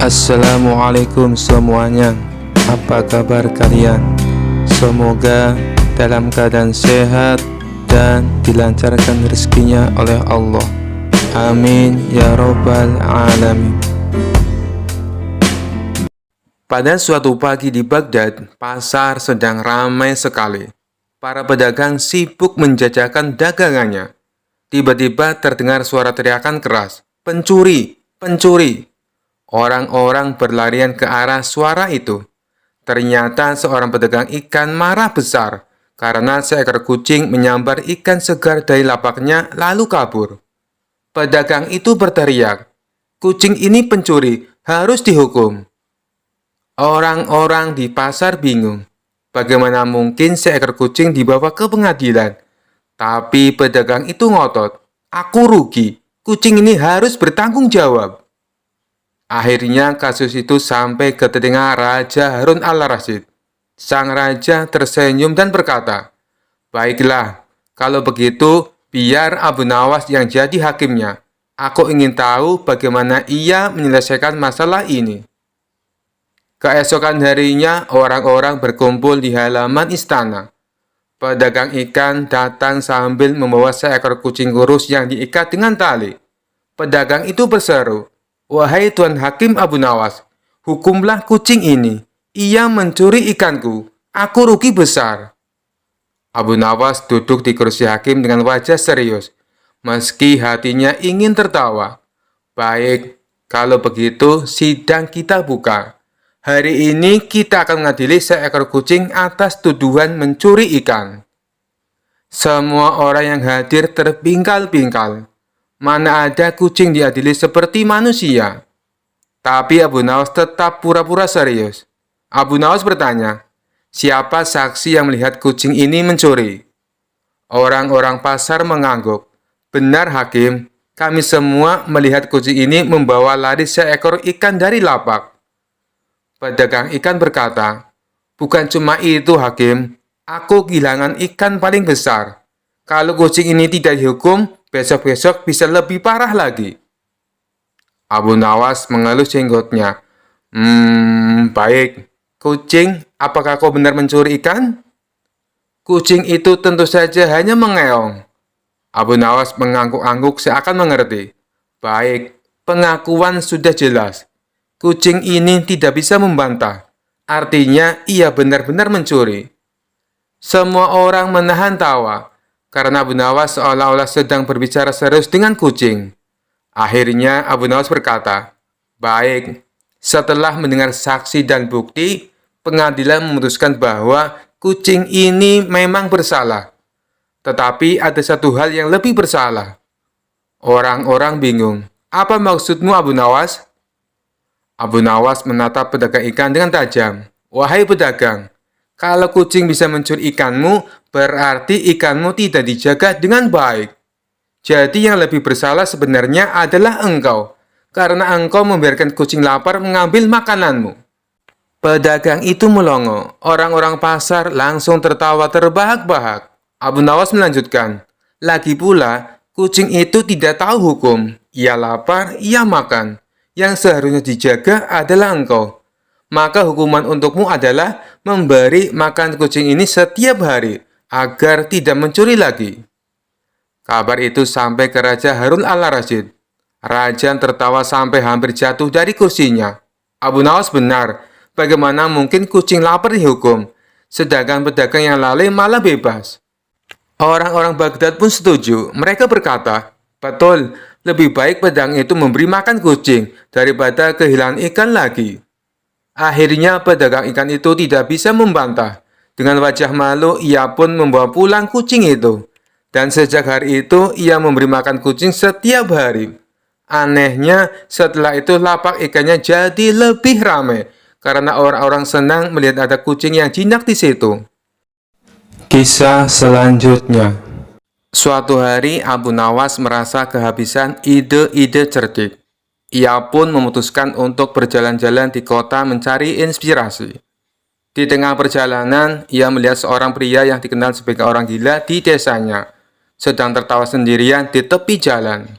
Assalamualaikum semuanya. Apa kabar kalian? Semoga dalam keadaan sehat dan dilancarkan rezekinya oleh Allah. Amin ya robbal alamin. Pada suatu pagi di Baghdad, pasar sedang ramai sekali. Para pedagang sibuk menjajakan dagangannya. Tiba-tiba terdengar suara teriakan keras, "Pencuri! Pencuri!" Orang-orang berlarian ke arah suara itu. Ternyata seorang pedagang ikan marah besar karena seekor kucing menyambar ikan segar dari lapaknya lalu kabur. Pedagang itu berteriak, "Kucing ini pencuri, harus dihukum." Orang-orang di pasar bingung. Bagaimana mungkin seekor kucing dibawa ke pengadilan? Tapi pedagang itu ngotot, "Aku rugi, kucing ini harus bertanggung jawab." Akhirnya kasus itu sampai ke telinga Raja Harun al-Rasyid. Sang raja tersenyum dan berkata, "Baiklah, kalau begitu biar Abu Nawas yang jadi hakimnya. Aku ingin tahu bagaimana ia menyelesaikan masalah ini." Keesokan harinya orang-orang berkumpul di halaman istana. Pedagang ikan datang sambil membawa seekor kucing kurus yang diikat dengan tali. Pedagang itu berseru, "Wahai Tuan Hakim Abu Nawas, hukumlah kucing ini. Ia mencuri ikanku. Aku rugi besar." Abu Nawas duduk di kursi hakim dengan wajah serius, meski hatinya ingin tertawa. "Baik, kalau begitu sidang kita buka. Hari ini kita akan mengadili seekor kucing atas tuduhan mencuri ikan." Semua orang yang hadir terpingkal-pingkal. Mana ada kucing diadili seperti manusia? Tapi Abu Nawas tetap pura-pura serius. Abu Nawas bertanya, "Siapa saksi yang melihat kucing ini mencuri?" Orang-orang pasar mengangguk. "Benar Hakim, kami semua melihat kucing ini membawa lari seekor ikan dari lapak." Pedagang ikan berkata, "Bukan cuma itu Hakim, aku kehilangan ikan paling besar. Kalau kucing ini tidak dihukum, besok-besok bisa lebih parah lagi." Abu Nawas mengelus jenggotnya. Baik. Kucing, apakah kau benar mencuri ikan?" Kucing itu tentu saja hanya mengeong. Abu Nawas mengangguk-angguk seakan mengerti. "Baik, pengakuan sudah jelas. Kucing ini tidak bisa membantah. Artinya ia benar-benar mencuri." Semua orang menahan tawa karena Abu Nawas seolah-olah sedang berbicara serius dengan kucing. Akhirnya Abu Nawas berkata, "Baik, setelah mendengar saksi dan bukti, pengadilan memutuskan bahwa kucing ini memang bersalah. Tetapi ada satu hal yang lebih bersalah." Orang-orang bingung. "Apa maksudmu Abu Nawas?" Abu Nawas menatap pedagang ikan dengan tajam. "Wahai pedagang, kalau kucing bisa mencuri ikanmu, berarti ikanmu tidak dijaga dengan baik. Jadi yang lebih bersalah sebenarnya adalah engkau, karena engkau membiarkan kucing lapar mengambil makananmu." Pedagang itu melongo. Orang-orang pasar langsung tertawa terbahak-bahak. Abu Nawas melanjutkan, "Lagi pula, kucing itu tidak tahu hukum. Ia lapar, ia makan. Yang seharusnya dijaga adalah engkau. Maka hukuman untukmu adalah memberi makan kucing ini setiap hari, agar tidak mencuri lagi." Kabar itu sampai ke Raja Harun al-Rasyid. Raja tertawa sampai hampir jatuh dari kursinya. Abu Nawas benar, bagaimana mungkin kucing lapar dihukum, sedangkan pedagang yang lalai malah bebas? Orang-orang Baghdad pun setuju. Mereka berkata, "Betul, lebih baik pedagang itu memberi makan kucing daripada kehilangan ikan lagi." Akhirnya pedagang ikan itu tidak bisa membantah. Dengan wajah malu, ia pun membawa pulang kucing itu. Dan sejak hari itu, ia memberi makan kucing setiap hari. Anehnya, setelah itu lapak ikannya jadi lebih ramai, karena orang-orang senang melihat ada kucing yang jinak di situ. Kisah selanjutnya. Suatu hari, Abu Nawas merasa kehabisan ide-ide cerdik. Ia pun memutuskan untuk berjalan-jalan di kota mencari inspirasi. Di tengah perjalanan, ia melihat seorang pria yang dikenal sebagai orang gila di desanya, sedang tertawa sendirian di tepi jalan.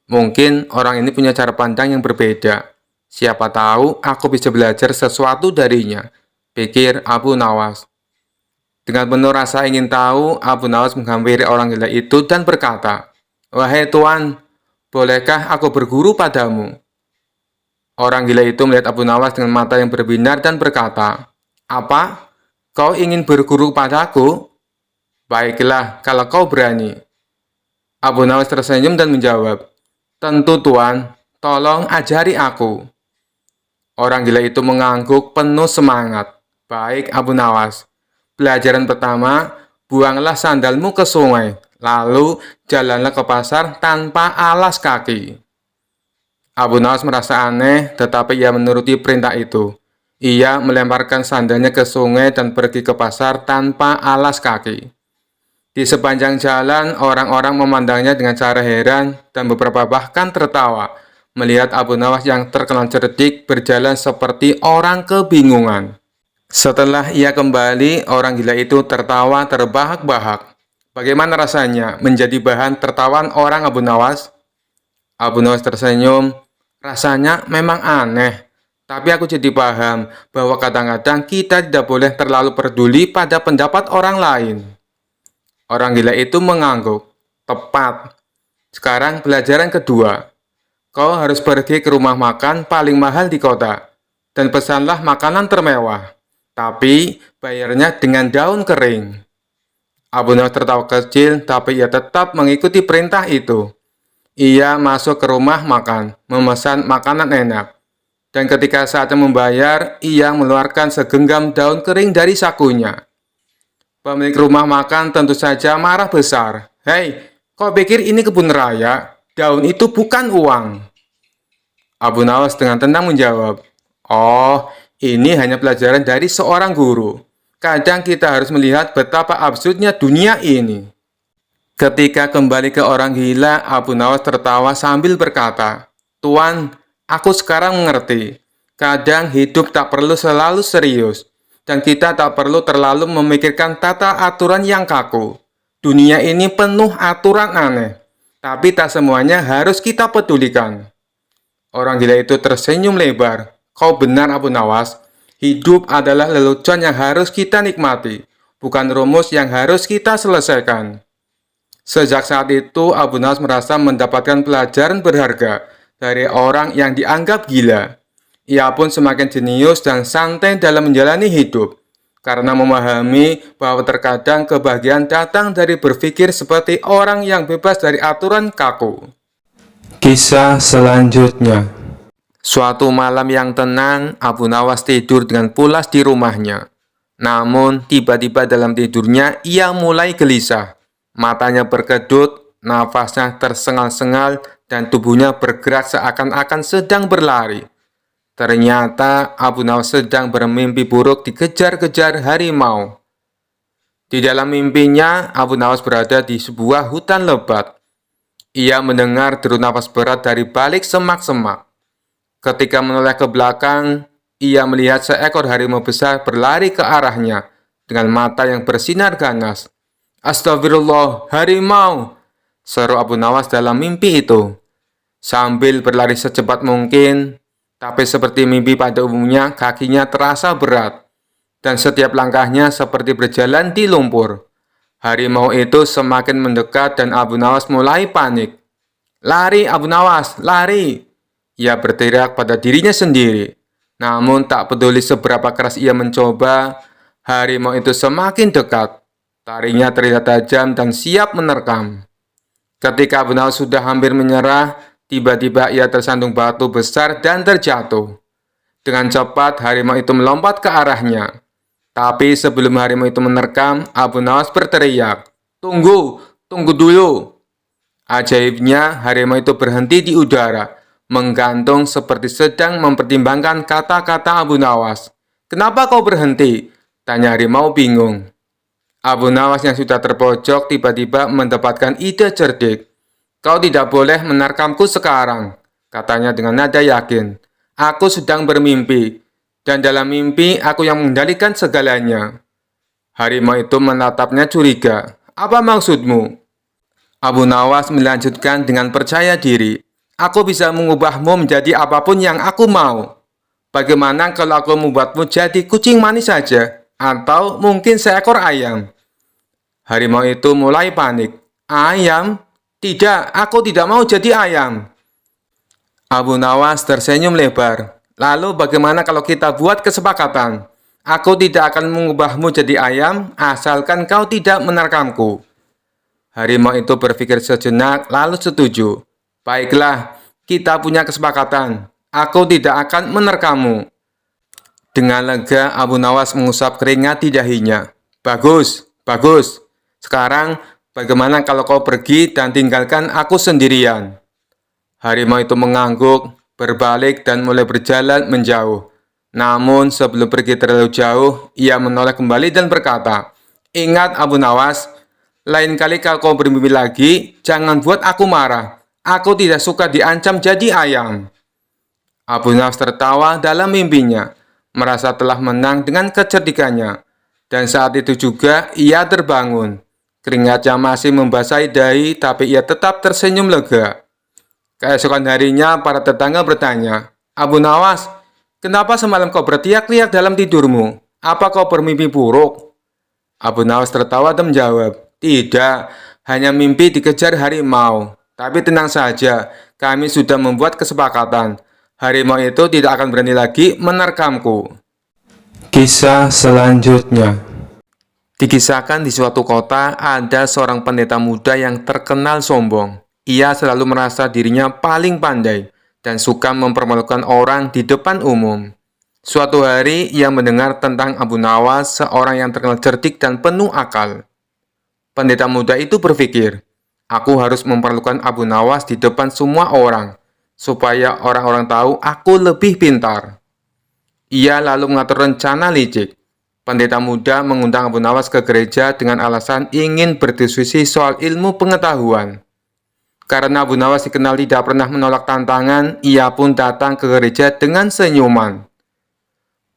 Mungkin orang ini punya cara pandang yang berbeda. Siapa tahu aku bisa belajar sesuatu darinya, pikir Abu Nawas. Dengan penuh rasa ingin tahu, Abu Nawas menghampiri orang gila itu dan berkata, "Wahai Tuan, bolehkah aku berguru padamu?" Orang gila itu melihat Abu Nawas dengan mata yang berbinar dan berkata, "Apa? Kau ingin berguru padaku? Baiklah, kalau kau berani." Abu Nawas tersenyum dan menjawab, "Tentu Tuan, tolong ajari aku." Orang gila itu mengangguk penuh semangat. "Baik Abu Nawas, pelajaran pertama, buanglah sandalmu ke sungai, lalu jalanlah ke pasar tanpa alas kaki." Abu Nawas merasa aneh, tetapi ia menuruti perintah itu. Ia melemparkan sandalnya ke sungai dan pergi ke pasar tanpa alas kaki. Di sepanjang jalan, orang-orang memandangnya dengan cara heran dan beberapa bahkan tertawa melihat Abu Nawas yang terkenal cerdik berjalan seperti orang kebingungan. Setelah ia kembali, orang gila itu tertawa terbahak-bahak. Bagaimana rasanya menjadi bahan tertawaan orang Abu Nawas? Abu Nawas tersenyum. "Rasanya memang aneh, tapi aku jadi paham bahwa kadang-kadang kita tidak boleh terlalu peduli pada pendapat orang lain." Orang gila itu mengangguk. "Tepat. Sekarang pelajaran kedua. Kau harus pergi ke rumah makan paling mahal di kota dan pesanlah makanan termewah. Tapi bayarnya dengan daun kering." Abu Nawas tertawa kecil, tapi ia tetap mengikuti perintah itu. Ia masuk ke rumah makan, memesan makanan enak. Dan ketika saatnya membayar, ia mengeluarkan segenggam daun kering dari sakunya. Pemilik rumah makan tentu saja marah besar. "Hei, kau pikir ini kebun raya? Daun itu bukan uang." Abu Nawas dengan tenang menjawab, "Oh, ini hanya pelajaran dari seorang guru. Kadang kita harus melihat betapa absurdnya dunia ini." Ketika kembali ke orang gila, Abu Nawas tertawa sambil berkata, "Tuan, aku sekarang mengerti. Kadang hidup tak perlu selalu serius, dan kita tak perlu terlalu memikirkan tata aturan yang kaku. Dunia ini penuh aturan aneh, tapi tak semuanya harus kita pedulikan." Orang gila itu tersenyum lebar. "Kau benar Abu Nawas. Hidup adalah lelucon yang harus kita nikmati, bukan rumus yang harus kita selesaikan." Sejak saat itu, Abu Nawas merasa mendapatkan pelajaran berharga dari orang yang dianggap gila. Ia pun semakin jenius dan santai dalam menjalani hidup, karena memahami bahwa terkadang kebahagiaan datang dari berpikir seperti orang yang bebas dari aturan kaku. Kisah selanjutnya. Suatu malam yang tenang, Abu Nawas tidur dengan pulas di rumahnya. Namun, tiba-tiba dalam tidurnya, ia mulai gelisah. Matanya berkedut, nafasnya tersengal-sengal, dan tubuhnya bergerak seakan-akan sedang berlari. Ternyata Abu Nawas sedang bermimpi buruk dikejar-kejar harimau. Di dalam mimpinya, Abu Nawas berada di sebuah hutan lebat. Ia mendengar deru nafas berat dari balik semak-semak. Ketika menoleh ke belakang, ia melihat seekor harimau besar berlari ke arahnya dengan mata yang bersinar ganas. "Astagfirullah, harimau!" seru Abu Nawas dalam mimpi itu. Sambil berlari secepat mungkin, tapi seperti mimpi pada umumnya, kakinya terasa berat, dan setiap langkahnya seperti berjalan di lumpur. Harimau itu semakin mendekat dan Abu Nawas mulai panik. "Lari Abu Nawas, lari!" Ia berteriak pada dirinya sendiri. Namun tak peduli seberapa keras ia mencoba, harimau itu semakin dekat. Taringnya terlihat tajam dan siap menerkam. Ketika Abu Nawas sudah hampir menyerah, tiba-tiba ia tersandung batu besar dan terjatuh. Dengan cepat, harimau itu melompat ke arahnya. Tapi sebelum harimau itu menerkam, Abu Nawas berteriak, "Tunggu, tunggu dulu!" Ajaibnya, harimau itu berhenti di udara, menggantung seperti sedang mempertimbangkan kata-kata Abu Nawas. "Kenapa kau berhenti?" tanya harimau bingung. Abu Nawas yang sudah terpojok tiba-tiba mendapatkan ide cerdik. "Kau tidak boleh menerkamku sekarang," katanya dengan nada yakin. "Aku sedang bermimpi, dan dalam mimpi aku yang mengendalikan segalanya." Harimau itu menatapnya curiga. "Apa maksudmu?" Abu Nawas melanjutkan dengan percaya diri. Aku bisa mengubahmu menjadi apapun yang aku mau. Bagaimana kalau aku membuatmu jadi kucing manis saja? Atau mungkin seekor ayam? Harimau itu mulai panik. Ayam? Tidak, aku tidak mau jadi ayam. Abu Nawas tersenyum lebar. Lalu bagaimana kalau kita buat kesepakatan? Aku tidak akan mengubahmu jadi ayam, asalkan kau tidak menerkamku. Harimau itu berpikir sejenak, lalu setuju. Baiklah, kita punya kesepakatan. Aku tidak akan menerkammu. Dengan lega, Abu Nawas mengusap keringat di dahinya. Bagus, bagus. Sekarang, bagaimana kalau kau pergi dan tinggalkan aku sendirian? Harimau itu mengangguk, berbalik dan mulai berjalan menjauh. Namun sebelum pergi terlalu jauh, ia menoleh kembali dan berkata, "Ingat Abu Nawas, lain kali kalau kau bermimpi lagi, jangan buat aku marah. Aku tidak suka diancam jadi ayam." Abu Nawas tertawa dalam mimpinya, merasa telah menang dengan kecerdikannya. Dan saat itu juga ia terbangun. Keringatnya masih membasahi dahi, tapi ia tetap tersenyum lega. Keesokan harinya, para tetangga bertanya, "Abu Nawas, kenapa semalam kau berteriak-teriak dalam tidurmu? Apa kau bermimpi buruk?" Abu Nawas tertawa dan menjawab, "Tidak, hanya mimpi dikejar harimau. Tapi tenang saja, kami sudah membuat kesepakatan. Harimau itu tidak akan berani lagi menerkamku." Kisah selanjutnya. Dikisahkan di suatu kota ada seorang pendeta muda yang terkenal sombong. Ia selalu merasa dirinya paling pandai dan suka mempermalukan orang di depan umum. Suatu hari, ia mendengar tentang Abu Nawas, seorang yang terkenal cerdik dan penuh akal. Pendeta muda itu berpikir, "Aku harus mempermalukan Abu Nawas di depan semua orang, supaya orang-orang tahu aku lebih pintar." Ia lalu mengatur rencana licik. Pendeta muda mengundang Abu Nawas ke gereja dengan alasan ingin berdiskusi soal ilmu pengetahuan. Karena Abu Nawas dikenal tidak pernah menolak tantangan, ia pun datang ke gereja dengan senyuman.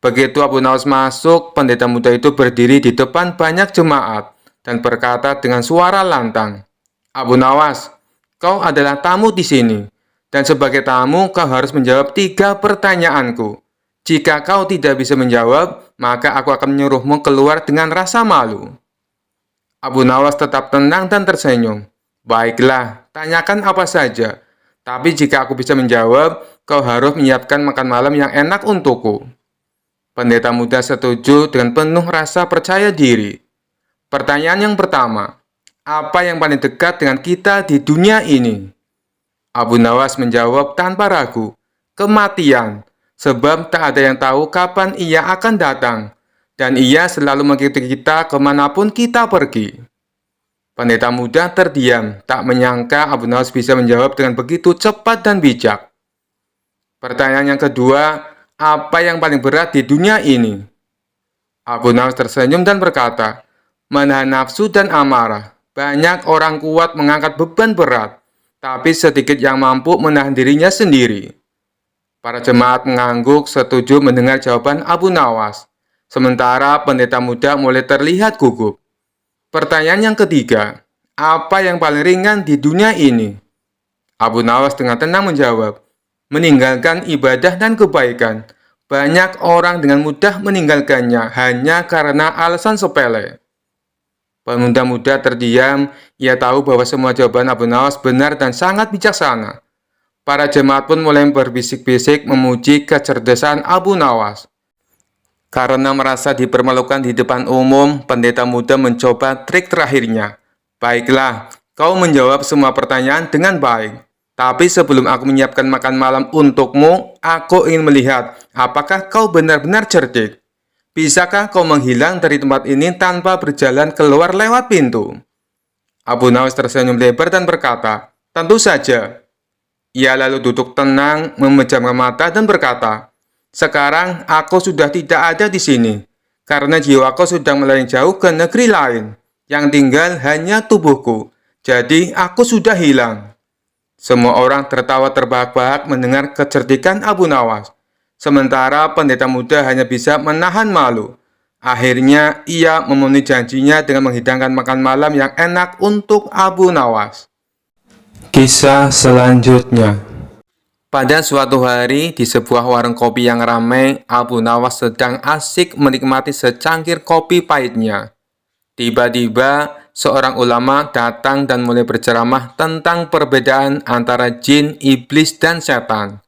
Begitu Abu Nawas masuk, pendeta muda itu berdiri di depan banyak jemaat dan berkata dengan suara lantang, "Abu Nawas, kau adalah tamu di sini, dan sebagai tamu kau harus menjawab 3 pertanyaanku. Jika kau tidak bisa menjawab, maka aku akan menyuruhmu keluar dengan rasa malu." Abu Nawas tetap tenang dan tersenyum. "Baiklah, tanyakan apa saja. Tapi jika aku bisa menjawab, kau harus menyiapkan makan malam yang enak untukku." Pendeta muda setuju dengan penuh rasa percaya diri. Pertanyaan yang pertama, apa yang paling dekat dengan kita di dunia ini? Abu Nawas menjawab tanpa ragu, "Kematian. Sebab tak ada yang tahu kapan ia akan datang, dan ia selalu mengikuti kita kemanapun kita pergi." Pendeta muda terdiam, tak menyangka Abu Nawas bisa menjawab dengan begitu cepat dan bijak. Pertanyaan yang kedua, apa yang paling berat di dunia ini? Abu Nawas tersenyum dan berkata, "Menahan nafsu dan amarah. Banyak orang kuat mengangkat beban berat, tapi sedikit yang mampu menahan dirinya sendiri." Para jemaat mengangguk setuju mendengar jawaban Abu Nawas. Sementara pendeta muda mulai terlihat gugup. Pertanyaan yang ketiga, apa yang paling ringan di dunia ini? Abu Nawas dengan tenang menjawab, "Meninggalkan ibadah dan kebaikan. Banyak orang dengan mudah meninggalkannya hanya karena alasan sepele." Pemuda muda terdiam, ia tahu bahwa semua jawaban Abu Nawas benar dan sangat bijaksana. Para jemaat pun mulai berbisik-bisik memuji kecerdasan Abu Nawas. Karena merasa dipermalukan di depan umum, pendeta muda mencoba trik terakhirnya. "Baiklah, kau menjawab semua pertanyaan dengan baik. Tapi sebelum aku menyiapkan makan malam untukmu, aku ingin melihat apakah kau benar-benar cerdik. Bisakah kau menghilang dari tempat ini tanpa berjalan keluar lewat pintu?" Abu Nawas tersenyum lebar dan berkata, "Tentu saja." Ia lalu duduk tenang, memejamkan mata dan berkata, "Sekarang aku sudah tidak ada di sini, karena jiwaku sudah melayang jauh ke negeri lain. Yang tinggal hanya tubuhku, jadi aku sudah hilang." Semua orang tertawa terbahak-bahak mendengar kecerdikan Abu Nawas. Sementara pendeta muda hanya bisa menahan malu. Akhirnya, ia memenuhi janjinya dengan menghidangkan makan malam yang enak untuk Abu Nawas. Kisah selanjutnya. Pada suatu hari di sebuah warung kopi yang ramai, Abu Nawas sedang asik menikmati secangkir kopi pahitnya. Tiba-tiba, seorang ulama datang dan mulai berceramah tentang perbedaan antara jin, iblis, dan setan.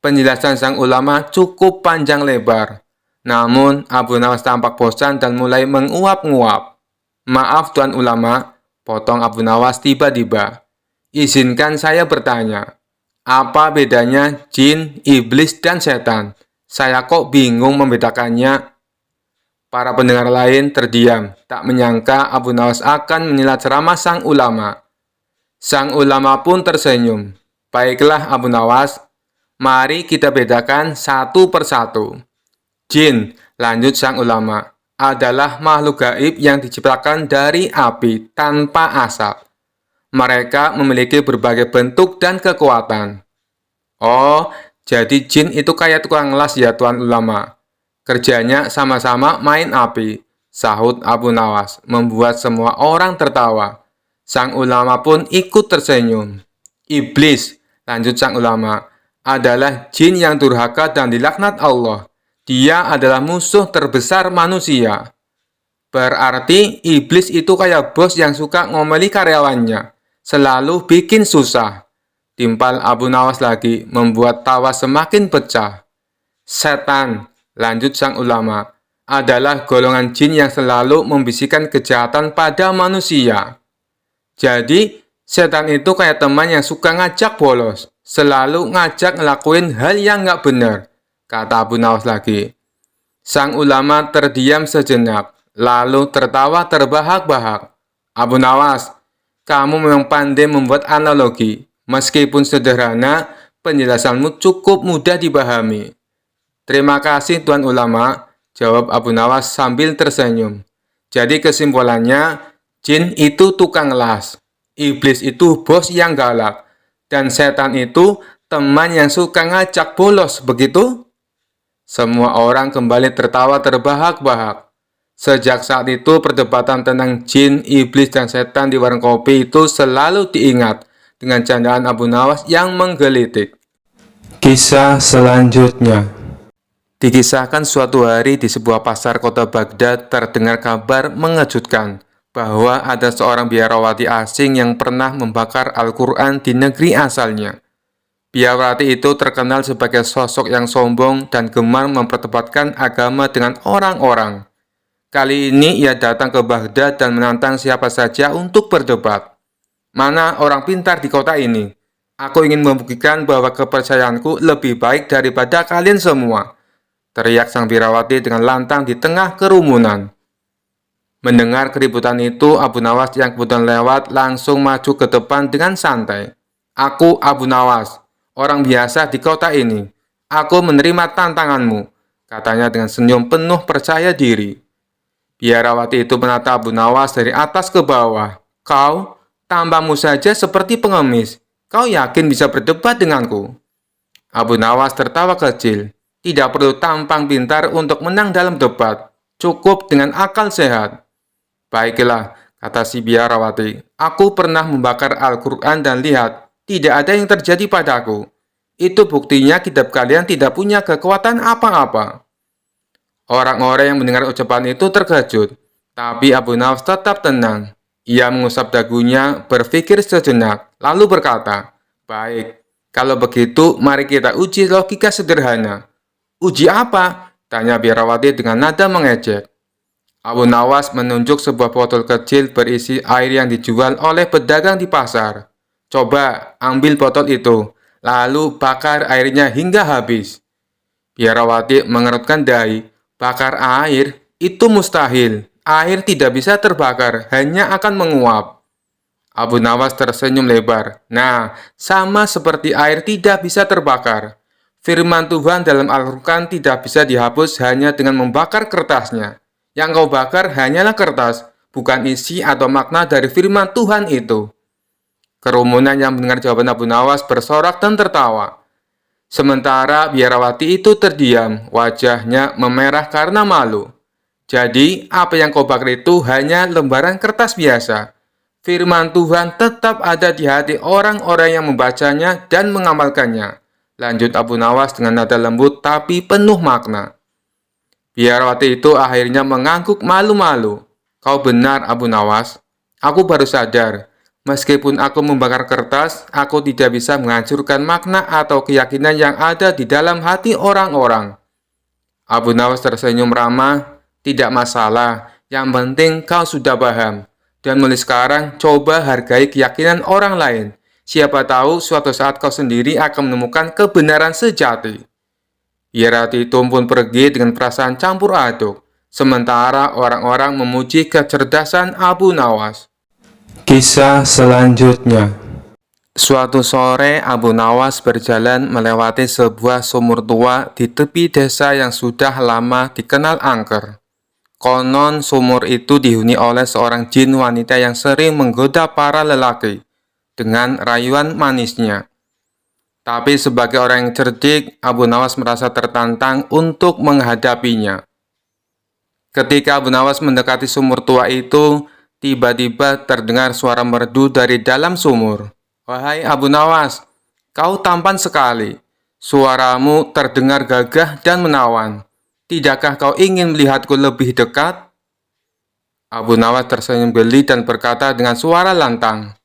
Penjelasan sang ulama cukup panjang lebar. Namun, Abu Nawas tampak bosan dan mulai menguap-nguap. "Maaf Tuan Ulama," potong Abu Nawas tiba-tiba. "Izinkan saya bertanya, apa bedanya jin, iblis, dan setan? Saya kok bingung membedakannya." Para pendengar lain terdiam, tak menyangka Abu Nawas akan menyilat ceramah sang ulama. Sang ulama pun tersenyum. "Baiklah Abu Nawas, mari kita bedakan satu persatu. Jin," lanjut sang ulama, "adalah makhluk gaib yang diciptakan dari api tanpa asap. Mereka memiliki berbagai bentuk dan kekuatan." "Oh, jadi jin itu kayak tukang las ya Tuan Ulama. Kerjanya sama-sama main api," sahut Abu Nawas, membuat semua orang tertawa. Sang ulama pun ikut tersenyum. "Iblis," lanjut sang ulama, "adalah jin yang durhaka dan dilaknat Allah. Dia adalah musuh terbesar manusia." "Berarti iblis itu kayak bos yang suka ngomeli karyawannya, selalu bikin susah," timpal Abu Nawas lagi, membuat tawa semakin pecah. "Setan," lanjut sang ulama, "adalah golongan jin yang selalu membisikkan kejahatan pada manusia. Jadi, setan itu kayak teman yang suka ngajak bolos, selalu ngajak ngelakuin hal yang nggak benar," kata Abu Nawas lagi. Sang ulama terdiam sejenak, lalu tertawa terbahak-bahak. "Abu Nawas, kamu memang pandai membuat analogi. Meskipun sederhana, penjelasanmu cukup mudah dipahami." "Terima kasih Tuan Ulama," jawab Abu Nawas sambil tersenyum. "Jadi kesimpulannya, jin itu tukang las, iblis itu bos yang galak, dan setan itu teman yang suka ngajak bolos, begitu?" Semua orang kembali tertawa terbahak-bahak. Sejak saat itu, perdebatan tentang jin, iblis, dan setan di warung kopi itu selalu diingat dengan candaan Abu Nawas yang menggelitik. Kisah selanjutnya. Dikisahkan suatu hari di sebuah pasar kota Baghdad terdengar kabar mengejutkan bahwa ada seorang biarawati asing yang pernah membakar Al-Quran di negeri asalnya. Biarawati itu terkenal sebagai sosok yang sombong dan gemar memperdebatkan agama dengan orang-orang. Kali ini ia datang ke Baghdad dan menantang siapa saja untuk berdebat. "Mana orang pintar di kota ini? Aku ingin membuktikan bahwa kepercayaanku lebih baik daripada kalian semua," teriak sang biarawati dengan lantang di tengah kerumunan. Mendengar keributan itu, Abu Nawas yang kebetulan lewat langsung maju ke depan dengan santai. "Aku Abu Nawas, orang biasa di kota ini. Aku menerima tantanganmu," katanya dengan senyum penuh percaya diri. Biarawati itu menata Abu Nawas dari atas ke bawah. "Kau, tampangmu saja seperti pengemis. Kau yakin bisa berdebat denganku?" Abu Nawas tertawa kecil. "Tidak perlu tampang pintar untuk menang dalam debat. Cukup dengan akal sehat." "Baiklah," kata si biarawati. "Aku pernah membakar Al-Quran dan lihat, tidak ada yang terjadi padaku. Itu buktinya kitab kalian tidak punya kekuatan apa-apa." Orang-orang yang mendengar ucapan itu terkejut, tapi Abu Nawas tetap tenang. Ia mengusap dagunya, berpikir sejenak, lalu berkata, "Baik, kalau begitu mari kita uji logika sederhana." "Uji apa?" tanya biarawati dengan nada mengejek. Abu Nawas menunjuk sebuah botol kecil berisi air yang dijual oleh pedagang di pasar. "Coba ambil botol itu, lalu bakar airnya hingga habis." Biarawati mengerutkan dahi. "Bakar air? Itu mustahil. Air tidak bisa terbakar, hanya akan menguap." Abu Nawas tersenyum lebar. "Nah, sama seperti air tidak bisa terbakar. Firman Tuhan dalam Al-Quran tidak bisa dihapus hanya dengan membakar kertasnya. Yang kau bakar hanyalah kertas, bukan isi atau makna dari firman Tuhan itu." Kerumunan yang mendengar jawaban Abu Nawas bersorak dan tertawa. Sementara biarawati itu terdiam, wajahnya memerah karena malu. "Jadi, apa yang kau bakar itu hanya lembaran kertas biasa. Firman Tuhan tetap ada di hati orang-orang yang membacanya dan mengamalkannya. Lanjut Abu Nawas dengan nada lembut tapi penuh makna. Biarawati itu akhirnya mengangguk malu-malu. Kau benar, Abu Nawas. Aku baru sadar, meskipun aku membakar kertas, aku tidak bisa menghancurkan makna atau keyakinan yang ada di dalam hati orang-orang. Abu Nawas tersenyum ramah. Tidak masalah, yang penting kau sudah paham. Dan mulai sekarang, coba hargai keyakinan orang lain. Siapa tahu suatu saat kau sendiri akan menemukan kebenaran sejati. Biarawati itu pun pergi dengan perasaan campur aduk. Sementara orang-orang memuji kecerdasan Abu Nawas. Kisah selanjutnya. Suatu sore, Abu Nawas berjalan melewati sebuah sumur tua di tepi desa yang sudah lama dikenal angker. Konon sumur itu dihuni oleh seorang jin wanita yang sering menggoda para lelaki dengan rayuan manisnya. Tapi sebagai orang yang cerdik, Abu Nawas merasa tertantang untuk menghadapinya. Ketika Abu Nawas mendekati sumur tua itu, tiba-tiba terdengar suara merdu dari dalam sumur. Wahai Abu Nawas, kau tampan sekali. Suaramu terdengar gagah dan menawan. Tidakkah kau ingin melihatku lebih dekat? Abu Nawas tersenyum geli dan berkata dengan suara lantang,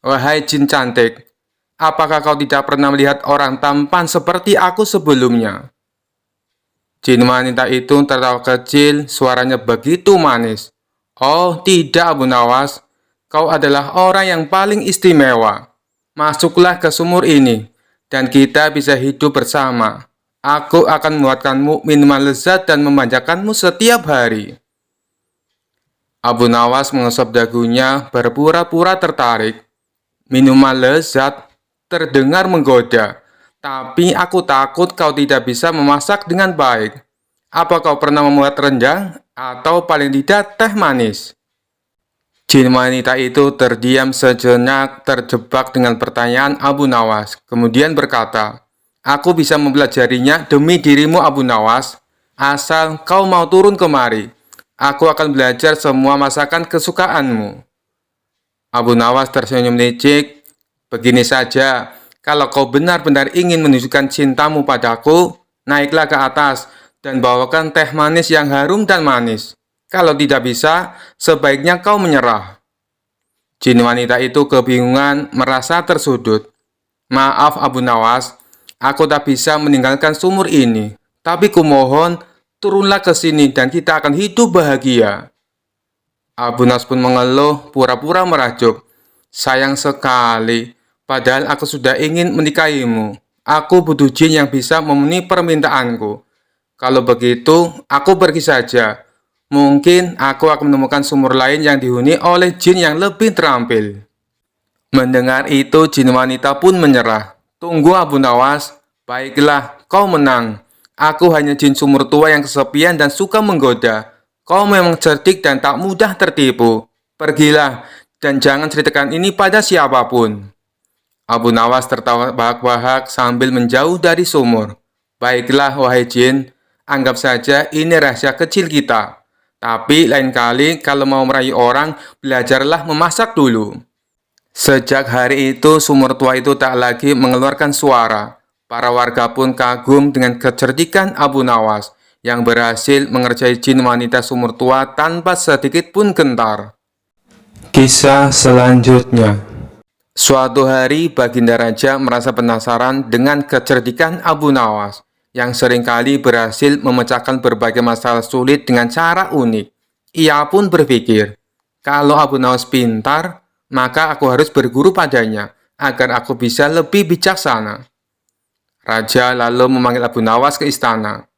Wahai jin cantik, apakah kau tidak pernah melihat orang tampan seperti aku sebelumnya? Jin wanita itu tertawa kecil, suaranya begitu manis. Oh tidak Abu Nawas, kau adalah orang yang paling istimewa. Masuklah ke sumur ini, dan kita bisa hidup bersama. Aku akan membuatkanmu minuman lezat dan memanjakanmu setiap hari. Abu Nawas mengusap dagunya, berpura-pura tertarik. Minuman lezat terdengar menggoda, tapi aku takut kau tidak bisa memasak dengan baik. Apa kau pernah membuat rendang atau paling tidak teh manis? Jin wanita itu terdiam sejenak, terjebak dengan pertanyaan Abu Nawas, kemudian berkata, Aku bisa mempelajarinya demi dirimu Abu Nawas, asal kau mau turun kemari. Aku akan belajar semua masakan kesukaanmu. Abu Nawas tersenyum licik. Begini saja, kalau kau benar-benar ingin menunjukkan cintamu padaku, naiklah ke atas dan bawakan teh manis yang harum dan manis. Kalau tidak bisa, sebaiknya kau menyerah. Jin wanita itu kebingungan, merasa tersudut. Maaf Abu Nawas, aku tak bisa meninggalkan sumur ini. Tapi kumohon, turunlah ke sini dan kita akan hidup bahagia. Abu Nawas pun mengeluh, pura-pura merajuk. Sayang sekali, padahal aku sudah ingin menikahimu. Aku butuh jin yang bisa memenuhi permintaanku. Kalau begitu, aku pergi saja. Mungkin aku akan menemukan sumur lain yang dihuni oleh jin yang lebih terampil. Mendengar itu, jin wanita pun menyerah. Tunggu Abu Nawas, baiklah, kau menang. Aku hanya jin sumur tua yang kesepian dan suka menggoda. Kau memang cerdik dan tak mudah tertipu. Pergilah, dan jangan ceritakan ini pada siapapun. Abu Nawas tertawa bahak-bahak sambil menjauh dari sumur. Baiklah, wahai jin, anggap saja ini rahasia kecil kita. Tapi lain kali kalau mau merayu orang, belajarlah memasak dulu. Sejak hari itu, sumur tua itu tak lagi mengeluarkan suara. Para warga pun kagum dengan kecerdikan Abu Nawas yang berhasil mengerjai jin wanita sumur tua tanpa sedikit pun gentar. Kisah selanjutnya. Suatu hari, Baginda Raja merasa penasaran dengan kecerdikan Abu Nawas yang seringkali berhasil memecahkan berbagai masalah sulit dengan cara unik. Ia pun berpikir, kalau Abu Nawas pintar, maka aku harus berguru padanya agar aku bisa lebih bijaksana. Raja lalu memanggil Abu Nawas ke istana.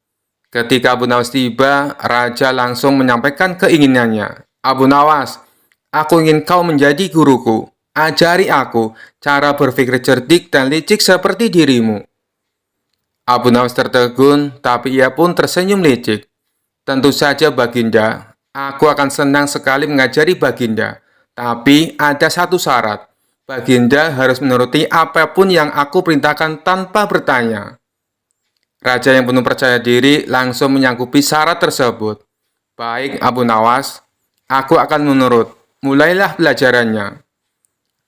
Ketika Abu Nawas tiba, Raja langsung menyampaikan keinginannya. Abu Nawas, aku ingin kau menjadi guruku. Ajari aku cara berpikir cerdik dan licik seperti dirimu. Abu Nawas tertegun, tapi ia pun tersenyum licik. Tentu saja Baginda, aku akan senang sekali mengajari Baginda. Tapi ada satu syarat. Baginda harus menuruti apapun yang aku perintahkan tanpa bertanya. Raja yang penuh percaya diri langsung menyanggupi syarat tersebut. Baik Abu Nawas, aku akan menurut. Mulailah pelajarannya.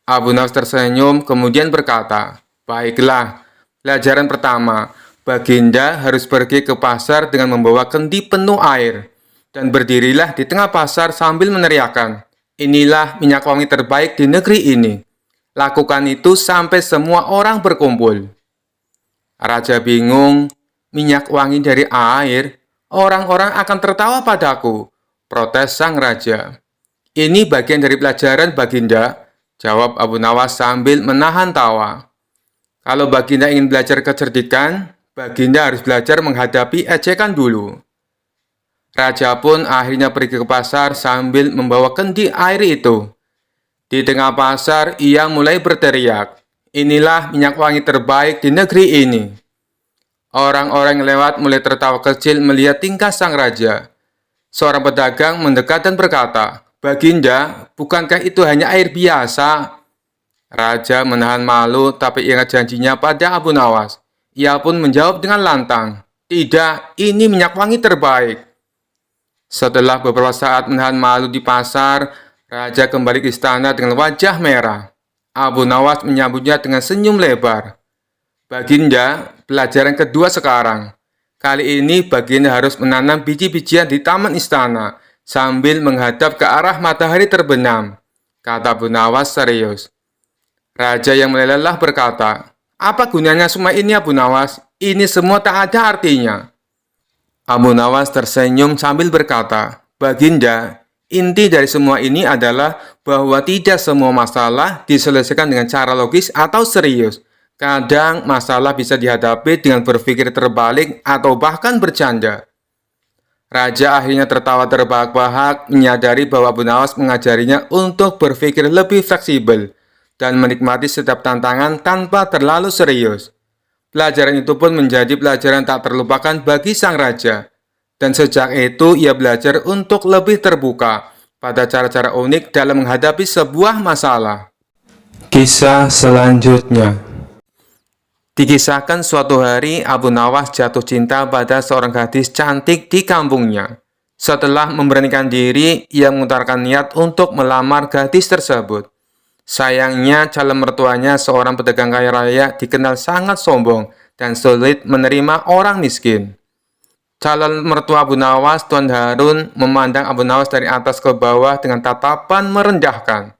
Abu Nawas tersenyum kemudian berkata, Baiklah, Pelajaran pertama, Baginda harus pergi ke pasar dengan membawa kendi penuh air. Dan berdirilah di tengah pasar sambil meneriakkan, "Inilah minyak wangi terbaik di negeri ini." Lakukan itu sampai semua orang berkumpul. Raja bingung, minyak wangi dari air, orang-orang akan tertawa padaku. Protes sang raja. "Ini bagian dari pelajaran Baginda," jawab Abu Nawas sambil menahan tawa. Kalau Baginda ingin belajar kecerdikan, Baginda harus belajar menghadapi ejekan dulu. Raja pun akhirnya pergi ke pasar sambil membawa kendi air itu. Di tengah pasar, ia mulai berteriak, "Inilah minyak wangi terbaik di negeri ini." Orang-orang yang lewat mulai tertawa kecil melihat tingkah sang raja. Seorang pedagang mendekat dan berkata, "Baginda, bukankah itu hanya air biasa?" Raja menahan malu tapi ingat janjinya pada Abu Nawas. Ia pun menjawab dengan lantang, "Tidak, ini minyak wangi terbaik." Setelah beberapa saat menahan malu di pasar, Raja kembali ke istana dengan wajah merah. Abu Nawas menyambutnya dengan senyum lebar. "Baginda, pelajaran kedua sekarang. Kali ini Baginda harus menanam biji-bijian di taman istana sambil menghadap ke arah matahari terbenam," kata Abu Nawas serius. Raja yang meleleh berkata, "Apa gunanya semua ini, Abu Nawas? Ini semua tak ada artinya." Abu Nawas tersenyum sambil berkata, "Baginda, inti dari semua ini adalah bahwa tidak semua masalah diselesaikan dengan cara logis atau serius. Kadang masalah bisa dihadapi dengan berpikir terbalik atau bahkan bercanda." Raja akhirnya tertawa terbahak-bahak, menyadari bahwa Abu Nawas mengajarinya untuk berpikir lebih fleksibel dan menikmati setiap tantangan tanpa terlalu serius. Pelajaran itu pun menjadi pelajaran tak terlupakan bagi sang raja. Dan sejak itu ia belajar untuk lebih terbuka pada cara-cara unik dalam menghadapi sebuah masalah. Kisah selanjutnya. Dikisahkan suatu hari Abu Nawas jatuh cinta pada seorang gadis cantik di kampungnya. Setelah memberanikan diri, ia mengutarakan niat untuk melamar gadis tersebut. Sayangnya, calon mertuanya seorang pedagang kaya raya dikenal sangat sombong dan sulit menerima orang miskin. Calon mertua Abu Nawas, Tuan Harun, memandang Abu Nawas dari atas ke bawah dengan tatapan merendahkan.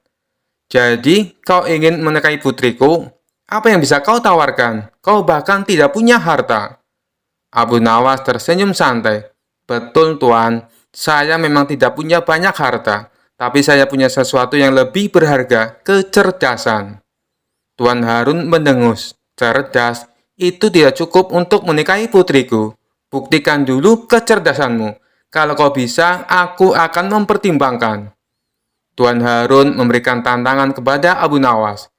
"Jadi, kau ingin menikahi putriku? Apa yang bisa kau tawarkan? Kau bahkan tidak punya harta." Abu Nawas tersenyum santai. "Betul, Tuan. Saya memang tidak punya banyak harta. Tapi saya punya sesuatu yang lebih berharga, kecerdasan." Tuan Harun mendengus. "Cerdas? Itu tidak cukup untuk menikahi putriku. Buktikan dulu kecerdasanmu. Kalau kau bisa, aku akan mempertimbangkan." Tuan Harun memberikan tantangan kepada Abu Nawas.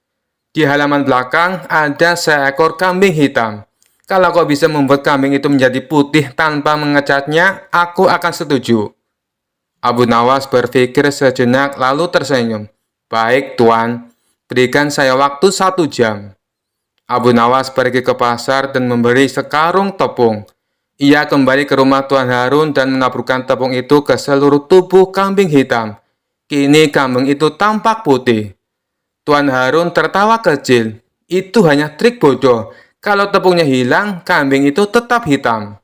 "Di halaman belakang ada seekor kambing hitam. Kalau kau bisa membuat kambing itu menjadi putih tanpa mengecatnya, aku akan setuju." Abu Nawas berpikir sejenak lalu tersenyum. "Baik, Tuan. Berikan saya waktu 1 jam." Abu Nawas pergi ke pasar dan memberi sekarung tepung. Ia kembali ke rumah Tuan Harun dan menaburkan tepung itu ke seluruh tubuh kambing hitam. Kini kambing itu tampak putih. Tuan Harun tertawa kecil. "Itu hanya trik bodoh. Kalau tepungnya hilang, kambing itu tetap hitam."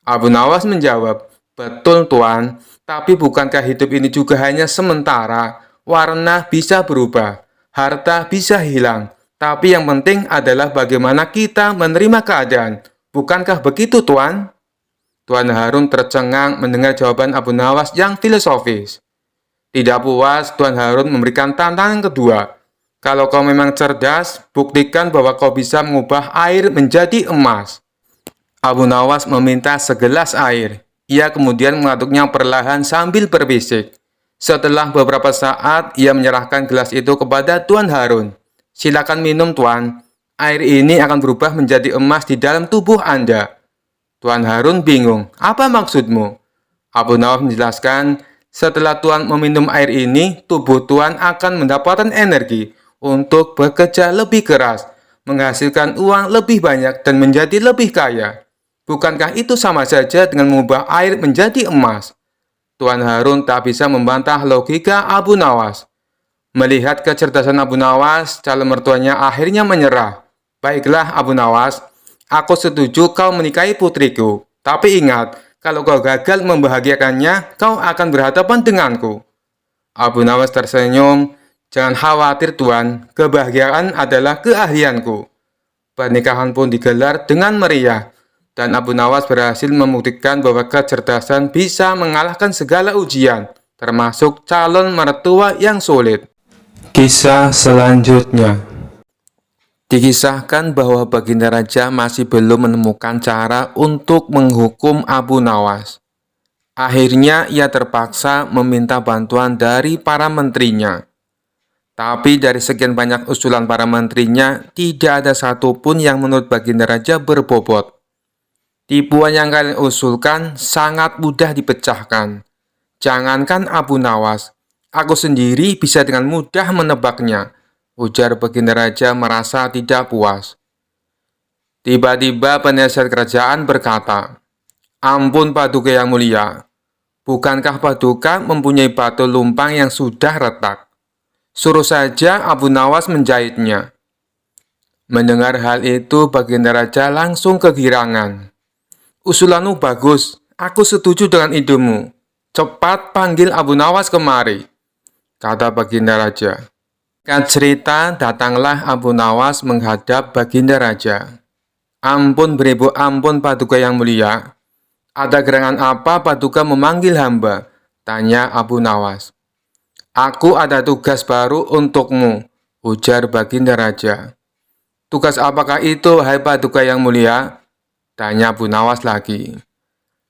Abu Nawas menjawab, "Betul, Tuan. Tapi bukankah hidup ini juga hanya sementara? Warna bisa berubah, harta bisa hilang. Tapi yang penting adalah bagaimana kita menerima keadaan. Bukankah begitu, Tuan?" Tuan Harun tercengang mendengar jawaban Abu Nawas yang filosofis. Tidak puas, Tuan Harun memberikan tantangan kedua. "Kalau kau memang cerdas, buktikan bahwa kau bisa mengubah air menjadi emas." Abu Nawas meminta segelas air. Ia kemudian mengaduknya perlahan sambil berbisik. Setelah beberapa saat, ia menyerahkan gelas itu kepada Tuan Harun. "Silakan minum, Tuan. Air ini akan berubah menjadi emas di dalam tubuh Anda." Tuan Harun bingung. "Apa maksudmu?" Abu Nawas menjelaskan, "Setelah Tuan meminum air ini, tubuh Tuan akan mendapatkan energi untuk bekerja lebih keras, menghasilkan uang lebih banyak, dan menjadi lebih kaya. Bukankah itu sama saja dengan mengubah air menjadi emas?" Tuan Harun tak bisa membantah logika Abu Nawas. Melihat kecerdasan Abu Nawas, calon mertuanya akhirnya menyerah. "Baiklah, Abu Nawas, aku setuju kau menikahi putriku. Tapi ingat, kalau kau gagal membahagiakannya, kau akan berhadapan denganku. Abu Nawas tersenyum. Jangan khawatir Tuan, kebahagiaan adalah keahlianku. Pernikahan pun digelar dengan meriah, dan Abu Nawas berhasil membuktikan bahwa kecerdasan bisa mengalahkan segala ujian, termasuk calon mertua yang sulit. Kisah selanjutnya. Dikisahkan bahwa Baginda Raja masih belum menemukan cara untuk menghukum Abu Nawas. Akhirnya ia terpaksa meminta bantuan dari para menterinya. Tapi dari sekian banyak usulan para menterinya, tidak ada satupun yang menurut Baginda Raja berbobot. Tipuan yang kalian usulkan sangat mudah dipecahkan. Jangankan Abu Nawas, aku sendiri bisa dengan mudah menebaknya, ujar Baginda Raja merasa tidak puas. Tiba-tiba penasihat kerajaan berkata, "Ampun Paduka yang mulia, bukankah Paduka mempunyai batu lumpang yang sudah retak? Suruh saja Abu Nawas menjahitnya." Mendengar hal itu, Baginda Raja langsung kegirangan. "Usulanmu bagus, aku setuju dengan idemu. Cepat panggil Abu Nawas kemari," kata Baginda Raja. Singkat cerita, datanglah Abu Nawas menghadap Baginda Raja. "Ampun beribu ampun Paduka yang mulia. Ada gerangan apa Paduka memanggil hamba?" tanya Abu Nawas. "Aku ada tugas baru untukmu," ujar Baginda Raja. "Tugas apakah itu, hai Paduka yang mulia?" tanya Abu Nawas lagi.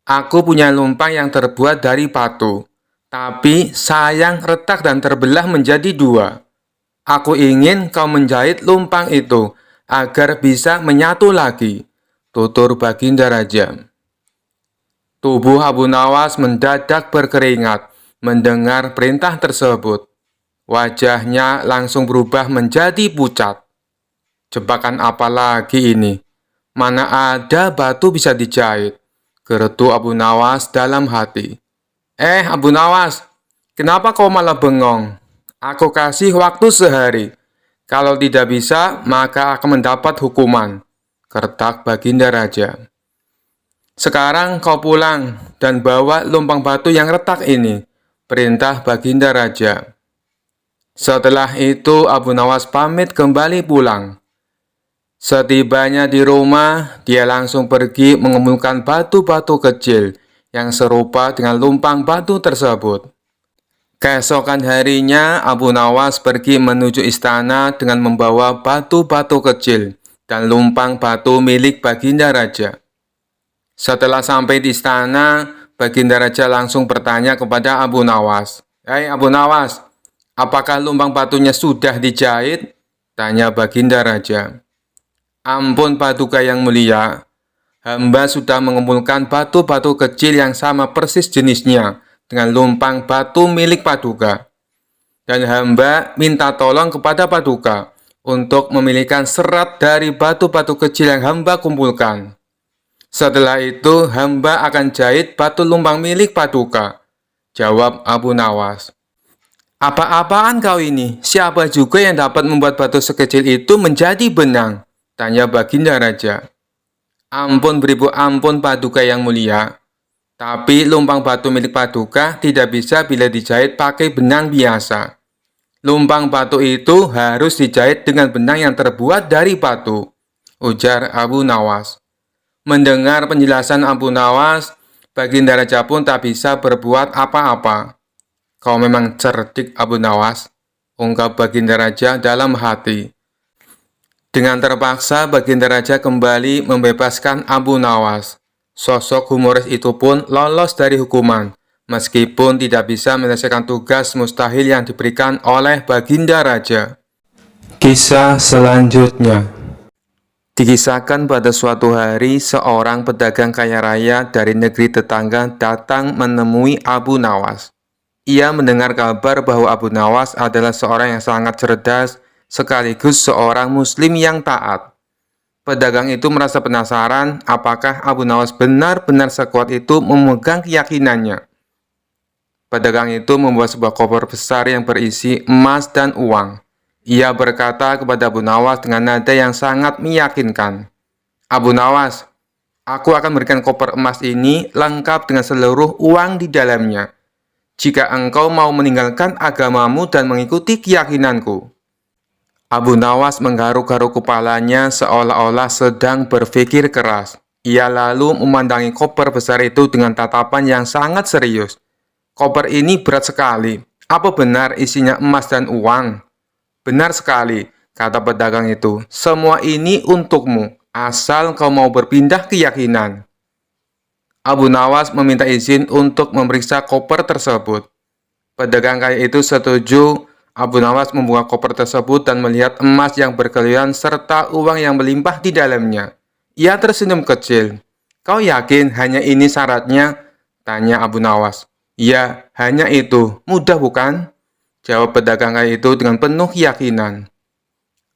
"Aku punya lumpang yang terbuat dari batu, tapi sayang retak dan terbelah menjadi dua. Aku ingin kau menjahit lumpang itu agar bisa menyatu lagi," tutur Baginda Raja. Tubuh Abu Nawas mendadak berkeringat mendengar perintah tersebut. Wajahnya langsung berubah menjadi pucat. Jebakan apa lagi ini? Mana ada batu bisa dijahit? Gerutu Abu Nawas dalam hati. Abu Nawas, kenapa kau malah bengong? Aku kasih waktu sehari. Kalau tidak bisa, maka akan mendapat hukuman, kertak Baginda Raja. Sekarang kau pulang dan bawa lumpang batu yang retak ini, perintah Baginda Raja. Setelah itu Abu Nawas pamit kembali pulang. Setibanya di rumah, dia langsung pergi mengumpulkan batu-batu kecil yang serupa dengan lumpang batu tersebut. Keesokan harinya, Abu Nawas pergi menuju istana dengan membawa batu-batu kecil dan lumpang batu milik Baginda Raja. Setelah sampai di istana, Baginda Raja langsung bertanya kepada Abu Nawas. "Hai Abu Nawas, apakah lumpang batunya sudah dijahit?" tanya Baginda Raja. "Ampun Paduka yang mulia, hamba sudah mengumpulkan batu-batu kecil yang sama persis jenisnya dengan lumpang batu milik Paduka. Dan hamba minta tolong kepada Paduka untuk memilihkan serat dari batu-batu kecil yang hamba kumpulkan. Setelah itu hamba akan jahit batu lumpang milik Paduka," jawab Abu Nawas. "Apa-apaan kau ini? Siapa juga yang dapat membuat batu sekecil itu menjadi benang?" tanya Baginda Raja. "Ampun beribu ampun Paduka yang mulia. Tapi lumpang batu milik Paduka tidak bisa bila dijahit pakai benang biasa. Lumpang batu itu harus dijahit dengan benang yang terbuat dari batu," ujar Abu Nawas. Mendengar penjelasan Abu Nawas, Baginda Raja pun tak bisa berbuat apa-apa. "Kau memang cerdik Abu Nawas," ungkap Baginda Raja dalam hati. Dengan terpaksa, Baginda Raja kembali membebaskan Abu Nawas. Sosok humoris itu pun lolos dari hukuman, meskipun tidak bisa menyelesaikan tugas mustahil yang diberikan oleh Baginda Raja. Kisah selanjutnya. Dikisahkan pada suatu hari, seorang pedagang kaya raya dari negeri tetangga datang menemui Abu Nawas. Ia mendengar kabar bahwa Abu Nawas adalah seorang yang sangat cerdas, sekaligus seorang muslim yang taat. Pedagang itu merasa penasaran apakah Abu Nawas benar-benar sekuat itu memegang keyakinannya. Pedagang itu membawa sebuah koper besar yang berisi emas dan uang. Ia berkata kepada Abu Nawas dengan nada yang sangat meyakinkan, Abu Nawas, aku akan memberikan koper emas ini lengkap dengan seluruh uang di dalamnya, jika engkau mau meninggalkan agamamu dan mengikuti keyakinanku. Abu Nawas menggaruk-garuk kepalanya seolah-olah sedang berpikir keras. Ia lalu memandangi koper besar itu dengan tatapan yang sangat serius. Koper ini berat sekali. Apa benar isinya emas dan uang? Benar sekali, kata pedagang itu. Semua ini untukmu, asal kau mau berpindah keyakinan. Abu Nawas meminta izin untuk memeriksa koper tersebut. Pedagang kaya itu setuju. Abu Nawas membuka koper tersebut dan melihat emas yang berkeliaran serta uang yang melimpah di dalamnya. Ia tersenyum kecil. Kau yakin hanya ini syaratnya? Tanya Abu Nawas. Ya, hanya itu. Mudah bukan? Jawab pedagang kaya itu dengan penuh keyakinan.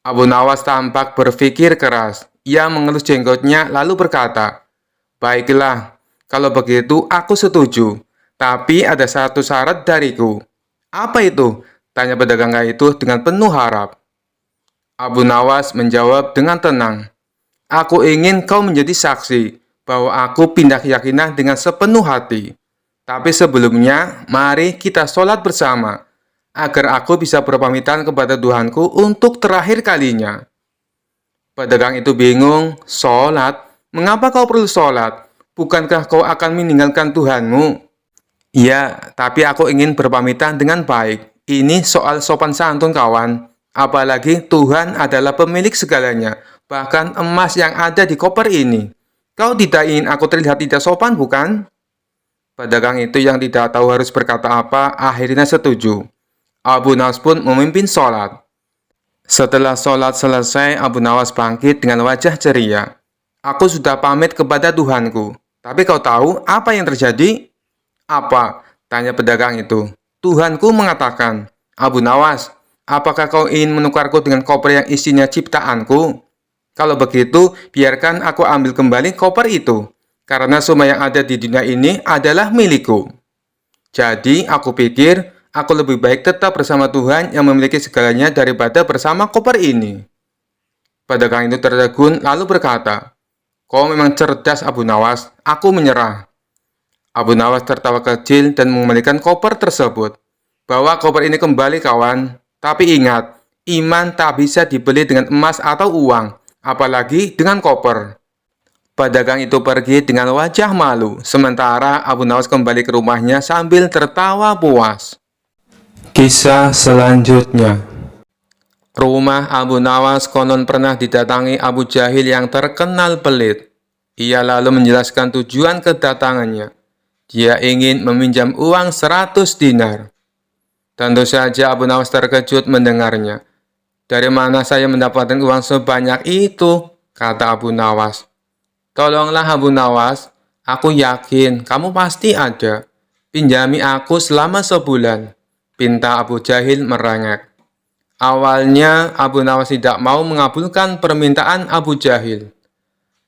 Abu Nawas tampak berpikir keras. Ia mengelus jenggotnya lalu berkata, baiklah, kalau begitu aku setuju. Tapi ada satu syarat dariku. Apa itu? Tanya pedagang kaya itu dengan penuh harap. Abu Nawas menjawab dengan tenang. Aku ingin kau menjadi saksi bahwa aku pindah keyakinan dengan sepenuh hati. Tapi sebelumnya, mari kita sholat bersama, agar aku bisa berpamitan kepada Tuhanku untuk terakhir kalinya. Pedagang itu bingung, sholat? Mengapa kau perlu sholat? Bukankah kau akan meninggalkan Tuhanmu? Iya, tapi aku ingin berpamitan dengan baik. Ini soal sopan santun, kawan. Apalagi Tuhan adalah pemilik segalanya, bahkan emas yang ada di koper ini. Kau tidak ingin aku terlihat tidak sopan, bukan? Pedagang itu yang tidak tahu harus berkata apa, akhirnya setuju. Abu Nawas pun memimpin sholat. Setelah sholat selesai, Abu Nawas bangkit dengan wajah ceria. Aku sudah pamit kepada Tuhanku. Tapi kau tahu apa yang terjadi? Apa? Tanya pedagang itu. Tuhanku mengatakan, Abu Nawas, apakah kau ingin menukarku dengan koper yang isinya ciptaanku? Kalau begitu, biarkan aku ambil kembali koper itu, karena semua yang ada di dunia ini adalah milikku. Jadi, aku pikir, aku lebih baik tetap bersama Tuhan yang memiliki segalanya daripada bersama koper ini. Pedagang itu tertegun lalu berkata, kau memang cerdas, Abu Nawas, aku menyerah. Abu Nawas tertawa kecil dan mengembalikan koper tersebut. Bawa koper ini kembali, kawan. Tapi ingat, iman tak bisa dibeli dengan emas atau uang, apalagi dengan koper. Pedagang itu pergi dengan wajah malu, sementara Abu Nawas kembali ke rumahnya sambil tertawa puas. Kisah selanjutnya. Rumah Abu Nawas konon pernah didatangi Abu Jahil yang terkenal pelit. Ia lalu menjelaskan tujuan kedatangannya. Dia ingin meminjam uang 100 dinar. Tentu saja Abu Nawas terkejut mendengarnya. Dari mana saya mendapatkan uang sebanyak itu? Kata Abu Nawas. Tolonglah Abu Nawas, aku yakin kamu pasti ada. Pinjami aku selama sebulan. Pinta Abu Jahil merengek. Awalnya Abu Nawas tidak mau mengabulkan permintaan Abu Jahil.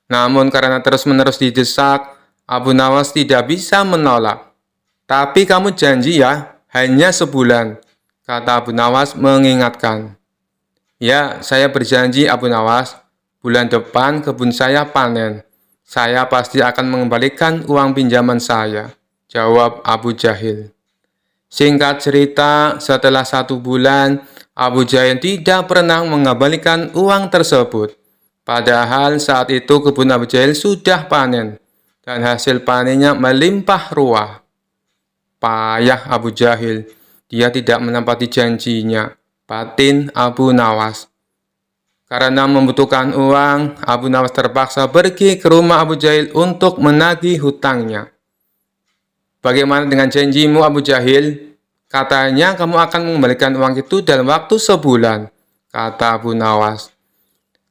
Namun karena terus-menerus didesak, Abu Nawas tidak bisa menolak. Tapi kamu janji ya, hanya sebulan, kata Abu Nawas mengingatkan. Ya, saya berjanji Abu Nawas, bulan depan kebun saya panen. Saya pasti akan mengembalikan uang pinjaman saya, jawab Abu Jahil. Singkat cerita, setelah 1 bulan, Abu Jahil tidak pernah mengembalikan uang tersebut. Padahal saat itu kebun Abu Jahil sudah panen. Dan hasil panennya melimpah ruah. Payah Abu Jahil, dia tidak menepati janjinya, batin Abu Nawas. Karena membutuhkan uang, Abu Nawas terpaksa pergi ke rumah Abu Jahil untuk menagih hutangnya. Bagaimana dengan janjimu, Abu Jahil? Katanya kamu akan mengembalikan uang itu dalam waktu sebulan, kata Abu Nawas.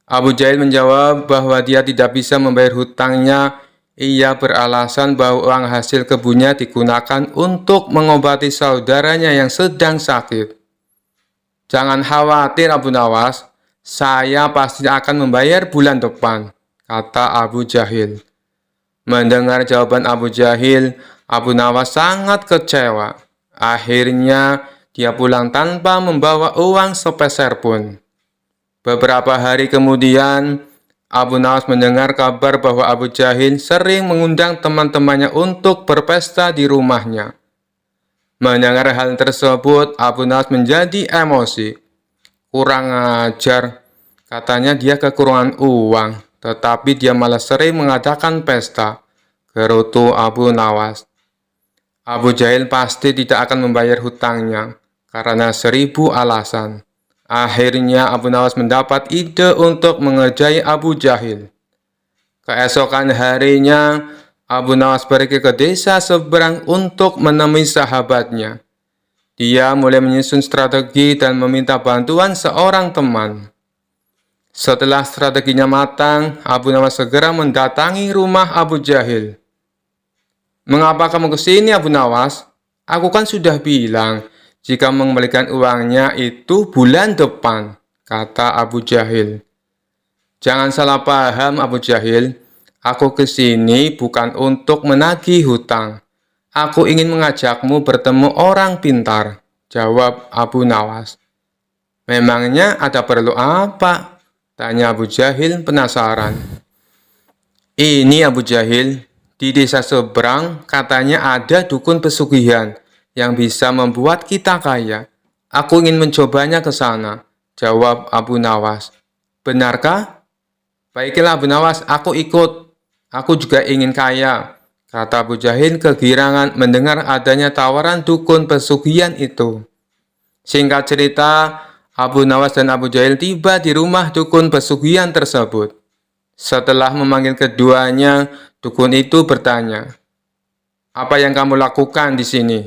Abu Jahil menjawab bahwa dia tidak bisa membayar hutangnya. Ia beralasan bahwa uang hasil kebunnya digunakan untuk mengobati saudaranya yang sedang sakit. Jangan khawatir Abu Nawas, saya pasti akan membayar bulan depan, kata Abu Jahil. Mendengar jawaban Abu Jahil, Abu Nawas sangat kecewa. Akhirnya, dia pulang tanpa membawa uang sepeser pun. Beberapa hari kemudian, Abu Nawas mendengar kabar bahwa Abu Jahil sering mengundang teman-temannya untuk berpesta di rumahnya. Mendengar hal tersebut, Abu Nawas menjadi emosi. Kurang ajar, katanya dia kekurangan uang, tetapi dia malah sering mengadakan pesta, gerutu Abu Nawas. Abu Jahil pasti tidak akan membayar hutangnya, karena 1000 alasan. Akhirnya Abu Nawas mendapat ide untuk mengerjai Abu Jahil. Keesokan harinya, Abu Nawas pergi ke desa seberang untuk menemui sahabatnya. Dia mulai menyusun strategi dan meminta bantuan seorang teman. Setelah strateginya matang, Abu Nawas segera mendatangi rumah Abu Jahil. "Mengapa kamu ke sini, Abu Nawas? Aku kan sudah bilang, jika mengembalikan uangnya itu bulan depan," kata Abu Jahil. "Jangan salah paham, Abu Jahil. Aku ke sini bukan untuk menagih hutang. Aku ingin mengajakmu bertemu orang pintar," jawab Abu Nawas. "Memangnya ada perlu apa?" tanya Abu Jahil penasaran. "Ini Abu Jahil, di desa seberang katanya ada dukun pesugihan yang bisa membuat kita kaya. Aku ingin mencobanya ke sana," jawab Abu Nawas. "Benarkah? Baiklah Abu Nawas, aku ikut. Aku juga ingin kaya," kata Abu Jahil kegirangan mendengar adanya tawaran dukun pesugihan itu. Singkat cerita, Abu Nawas dan Abu Jahil tiba di rumah dukun pesugihan tersebut. Setelah memanggil keduanya, dukun itu bertanya, "Apa yang kamu lakukan di sini?"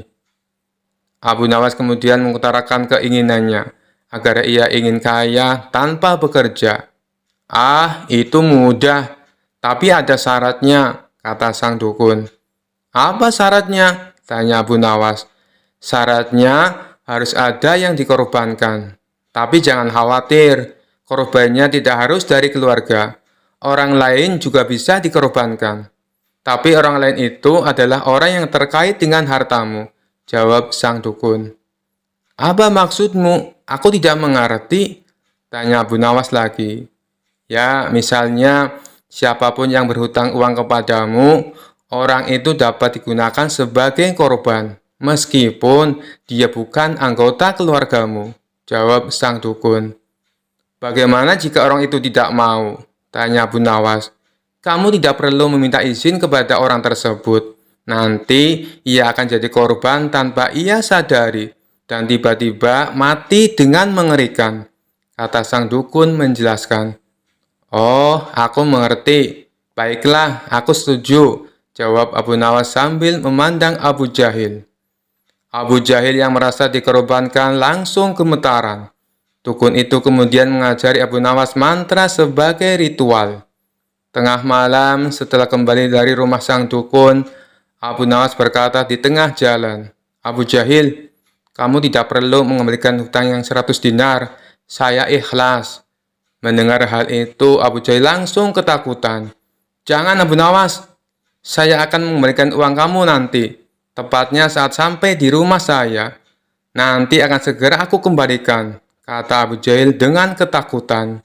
Abu Nawas kemudian mengutarakan keinginannya agar ia ingin kaya tanpa bekerja. "Ah, itu mudah, tapi ada syaratnya," kata sang dukun. "Apa syaratnya?" tanya Abu Nawas. "Syaratnya harus ada yang dikorbankan. Tapi jangan khawatir, korbannya tidak harus dari keluarga. Orang lain juga bisa dikorbankan. Tapi orang lain itu adalah orang yang terkait dengan hartamu," jawab sang dukun. "Apa maksudmu? Aku tidak mengerti," tanya Abu Nawas lagi. "Ya, misalnya siapapun yang berhutang uang kepadamu, orang itu dapat digunakan sebagai korban, meskipun dia bukan anggota keluargamu," jawab sang dukun. "Bagaimana jika orang itu tidak mau?" tanya Abu Nawas. "Kamu tidak perlu meminta izin kepada orang tersebut. Nanti ia akan jadi korban tanpa ia sadari, dan tiba-tiba mati dengan mengerikan," kata sang dukun menjelaskan. "Oh, aku mengerti. Baiklah, aku setuju," jawab Abu Nawas sambil memandang Abu Jahil. Abu Jahil yang merasa dikorbankan langsung gemetaran. Dukun itu kemudian mengajari Abu Nawas mantra sebagai ritual. Tengah malam, setelah kembali dari rumah sang dukun, Abu Nawas berkata di tengah jalan, "Abu Jahil, kamu tidak perlu mengembalikan hutang yang 100 dinar. Saya ikhlas." Mendengar hal itu, Abu Jahil langsung ketakutan. "Jangan Abu Nawas, saya akan mengembalikan uang kamu nanti. Tepatnya saat sampai di rumah saya. Nanti akan segera aku kembalikan," kata Abu Jahil dengan ketakutan.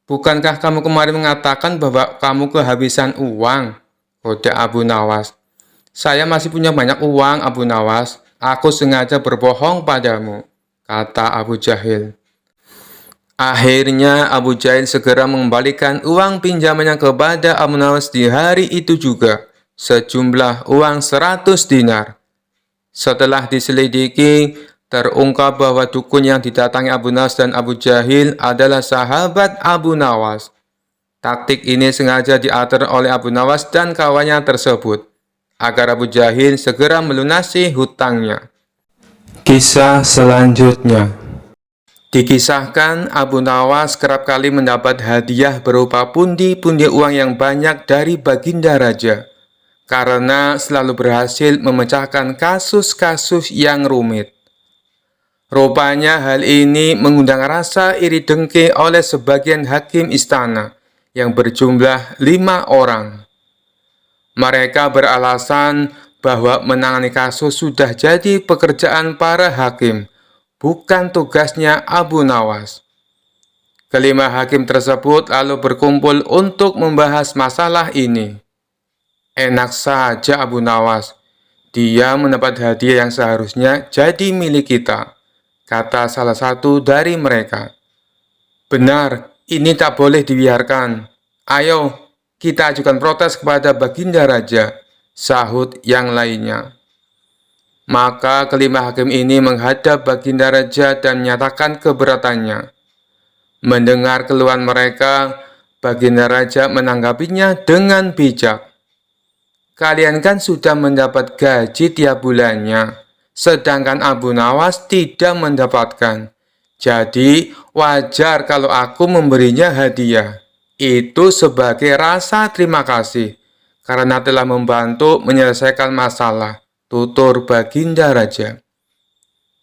"Bukankah kamu kemarin mengatakan bahwa kamu kehabisan uang?" kode Abu Nawas. "Saya masih punya banyak uang, Abu Nawas. Aku sengaja berbohong padamu," kata Abu Jahil. Akhirnya Abu Jahil segera mengembalikan uang pinjamannya kepada Abu Nawas di hari itu juga, sejumlah uang 100 dinar. Setelah diselidiki, terungkap bahwa dukun yang didatangi Abu Nawas dan Abu Jahil adalah sahabat Abu Nawas. Taktik ini sengaja diatur oleh Abu Nawas dan kawannya tersebut, agar Abu Jahil segera melunasi hutangnya. Kisah selanjutnya. Dikisahkan Abu Nawas kerap kali mendapat hadiah berupa pundi-pundi uang yang banyak dari Baginda Raja, karena selalu berhasil memecahkan kasus-kasus yang rumit. Rupanya hal ini mengundang rasa iri dengki oleh sebagian hakim istana yang berjumlah 5 orang. Mereka beralasan bahwa menangani kasus sudah jadi pekerjaan para hakim, bukan tugasnya Abu Nawas. Kelima hakim tersebut lalu berkumpul untuk membahas masalah ini. Enak saja Abu Nawas, dia mendapat hadiah yang seharusnya jadi milik kita, kata salah satu dari mereka. Benar, ini tak boleh dibiarkan. Ayo, kita ajukan protes kepada Baginda Raja, sahut yang lainnya. Maka kelima hakim ini menghadap Baginda Raja dan menyatakan keberatannya. Mendengar keluhan mereka, Baginda Raja menanggapinya dengan bijak. Kalian kan sudah mendapat gaji tiap bulannya, sedangkan Abu Nawas tidak mendapatkan. Jadi, wajar kalau aku memberinya hadiah. Itu sebagai rasa terima kasih, karena telah membantu menyelesaikan masalah, tutur Baginda Raja.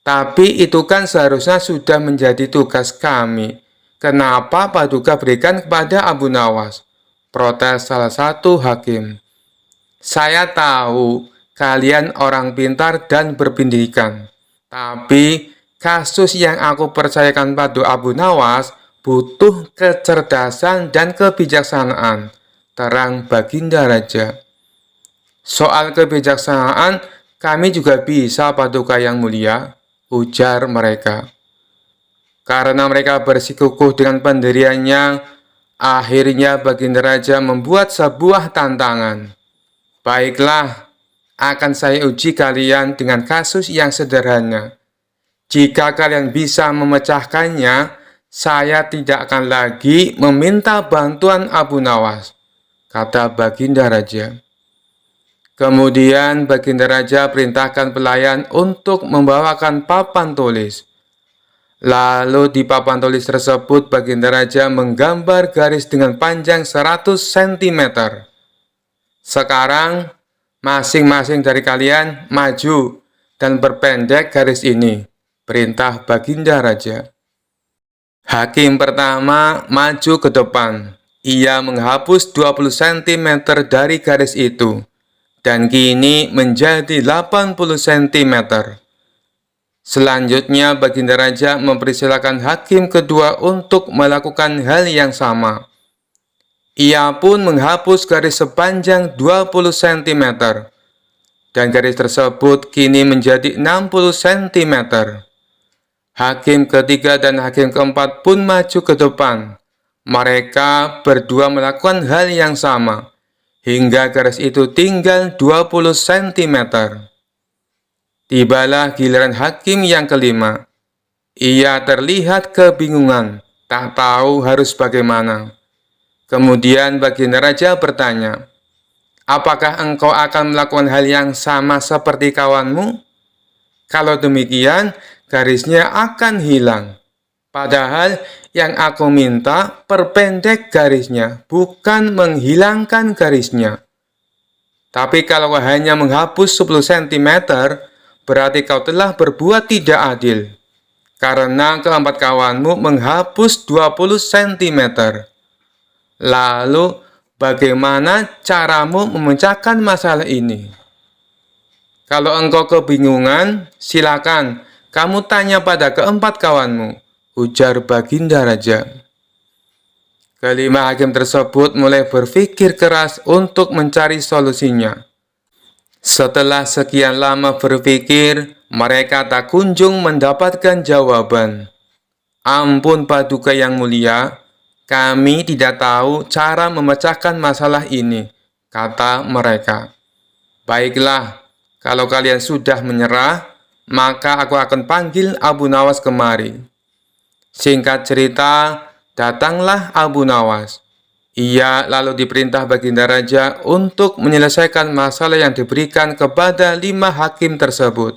Tapi itu kan seharusnya sudah menjadi tugas kami. Kenapa Paduka berikan kepada Abu Nawas? Protes salah satu hakim. Saya tahu kalian orang pintar dan berpendidikan. Tapi kasus yang aku percayakan pada Abu Nawas butuh kecerdasan dan kebijaksanaan, terang Baginda Raja. Soal kebijaksanaan, kami juga bisa Paduka yang mulia, ujar mereka. Karena mereka bersikukuh dengan pendiriannya, akhirnya Baginda Raja membuat sebuah tantangan. Baiklah, akan saya uji kalian dengan kasus yang sederhana. Jika kalian bisa memecahkannya, saya tidak akan lagi meminta bantuan Abu Nawas, kata Baginda Raja. Kemudian Baginda Raja perintahkan pelayan untuk membawakan papan tulis. Lalu di papan tulis tersebut Baginda Raja menggambar garis dengan panjang 100 cm. Sekarang masing-masing dari kalian maju dan perpendek garis ini, perintah Baginda Raja. Hakim pertama maju ke depan. Ia menghapus 20 cm dari garis itu dan kini menjadi 80 cm. Selanjutnya, Baginda Raja mempersilakan hakim kedua untuk melakukan hal yang sama. Ia pun menghapus garis sepanjang 20 cm, dan garis tersebut kini menjadi 60 cm. Hakim ketiga dan hakim keempat pun maju ke depan. Mereka berdua melakukan hal yang sama, hingga garis itu tinggal 20 cm. Tibalah giliran hakim yang kelima. Ia terlihat kebingungan, tak tahu harus bagaimana. Kemudian Baginda Raja bertanya, apakah engkau akan melakukan hal yang sama seperti kawanmu? Kalau demikian, garisnya akan hilang. Padahal yang aku minta perpendek garisnya, bukan menghilangkan garisnya. Tapi kalau hanya menghapus 10 cm, berarti kau telah berbuat tidak adil, karena keempat kawanmu menghapus 20 cm. Lalu, bagaimana caramu memecahkan masalah ini? Kalau engkau kebingungan, silakan kamu tanya pada keempat kawanmu, ujar Baginda Raja. Kelima hakim tersebut mulai berpikir keras untuk mencari solusinya. Setelah sekian lama berpikir, mereka tak kunjung mendapatkan jawaban. Ampun Paduka yang mulia, kami tidak tahu cara memecahkan masalah ini, kata mereka. Baiklah, kalau kalian sudah menyerah, maka aku akan panggil Abu Nawas kemari. Singkat cerita, datanglah Abu Nawas. Ia lalu diperintah Baginda Raja untuk menyelesaikan masalah yang diberikan kepada 5 hakim tersebut.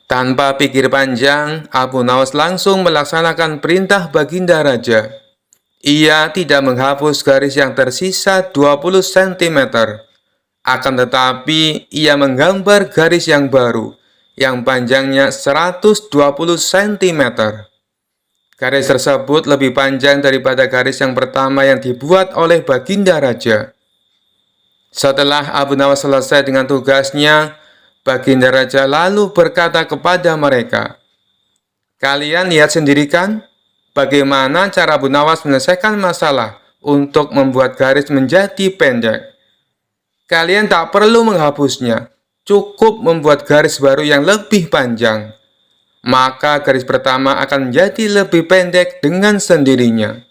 Tanpa pikir panjang, Abu Nawas langsung melaksanakan perintah Baginda Raja. Ia tidak menghapus garis yang tersisa 20 cm. Akan tetapi, ia menggambar garis yang baru, yang panjangnya 120 cm. Garis tersebut lebih panjang daripada garis yang pertama yang dibuat oleh Baginda Raja. Setelah Abu Nawas selesai dengan tugasnya, Baginda Raja lalu berkata kepada mereka, kalian lihat sendiri kan, Bagaimana cara Abu Nawas menyelesaikan masalah untuk membuat garis menjadi pendek? Kalian tak perlu menghapusnya, cukup membuat garis baru yang lebih panjang. Maka garis pertama akan menjadi lebih pendek dengan sendirinya.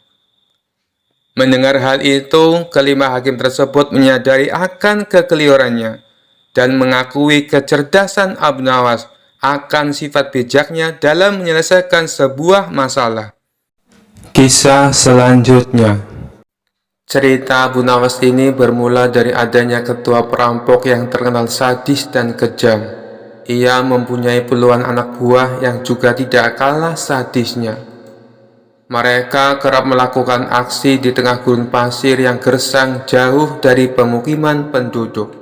Mendengar hal itu, kelima hakim tersebut menyadari akan kekeliruannya dan mengakui kecerdasan Abu Nawas akan sifat bijaknya dalam menyelesaikan sebuah masalah. Kisah selanjutnya. Cerita Abu Nawas ini bermula dari adanya ketua perampok yang terkenal sadis dan kejam. Ia mempunyai puluhan anak buah yang juga tidak kalah sadisnya. Mereka kerap melakukan aksi di tengah gurun pasir yang gersang jauh dari pemukiman penduduk.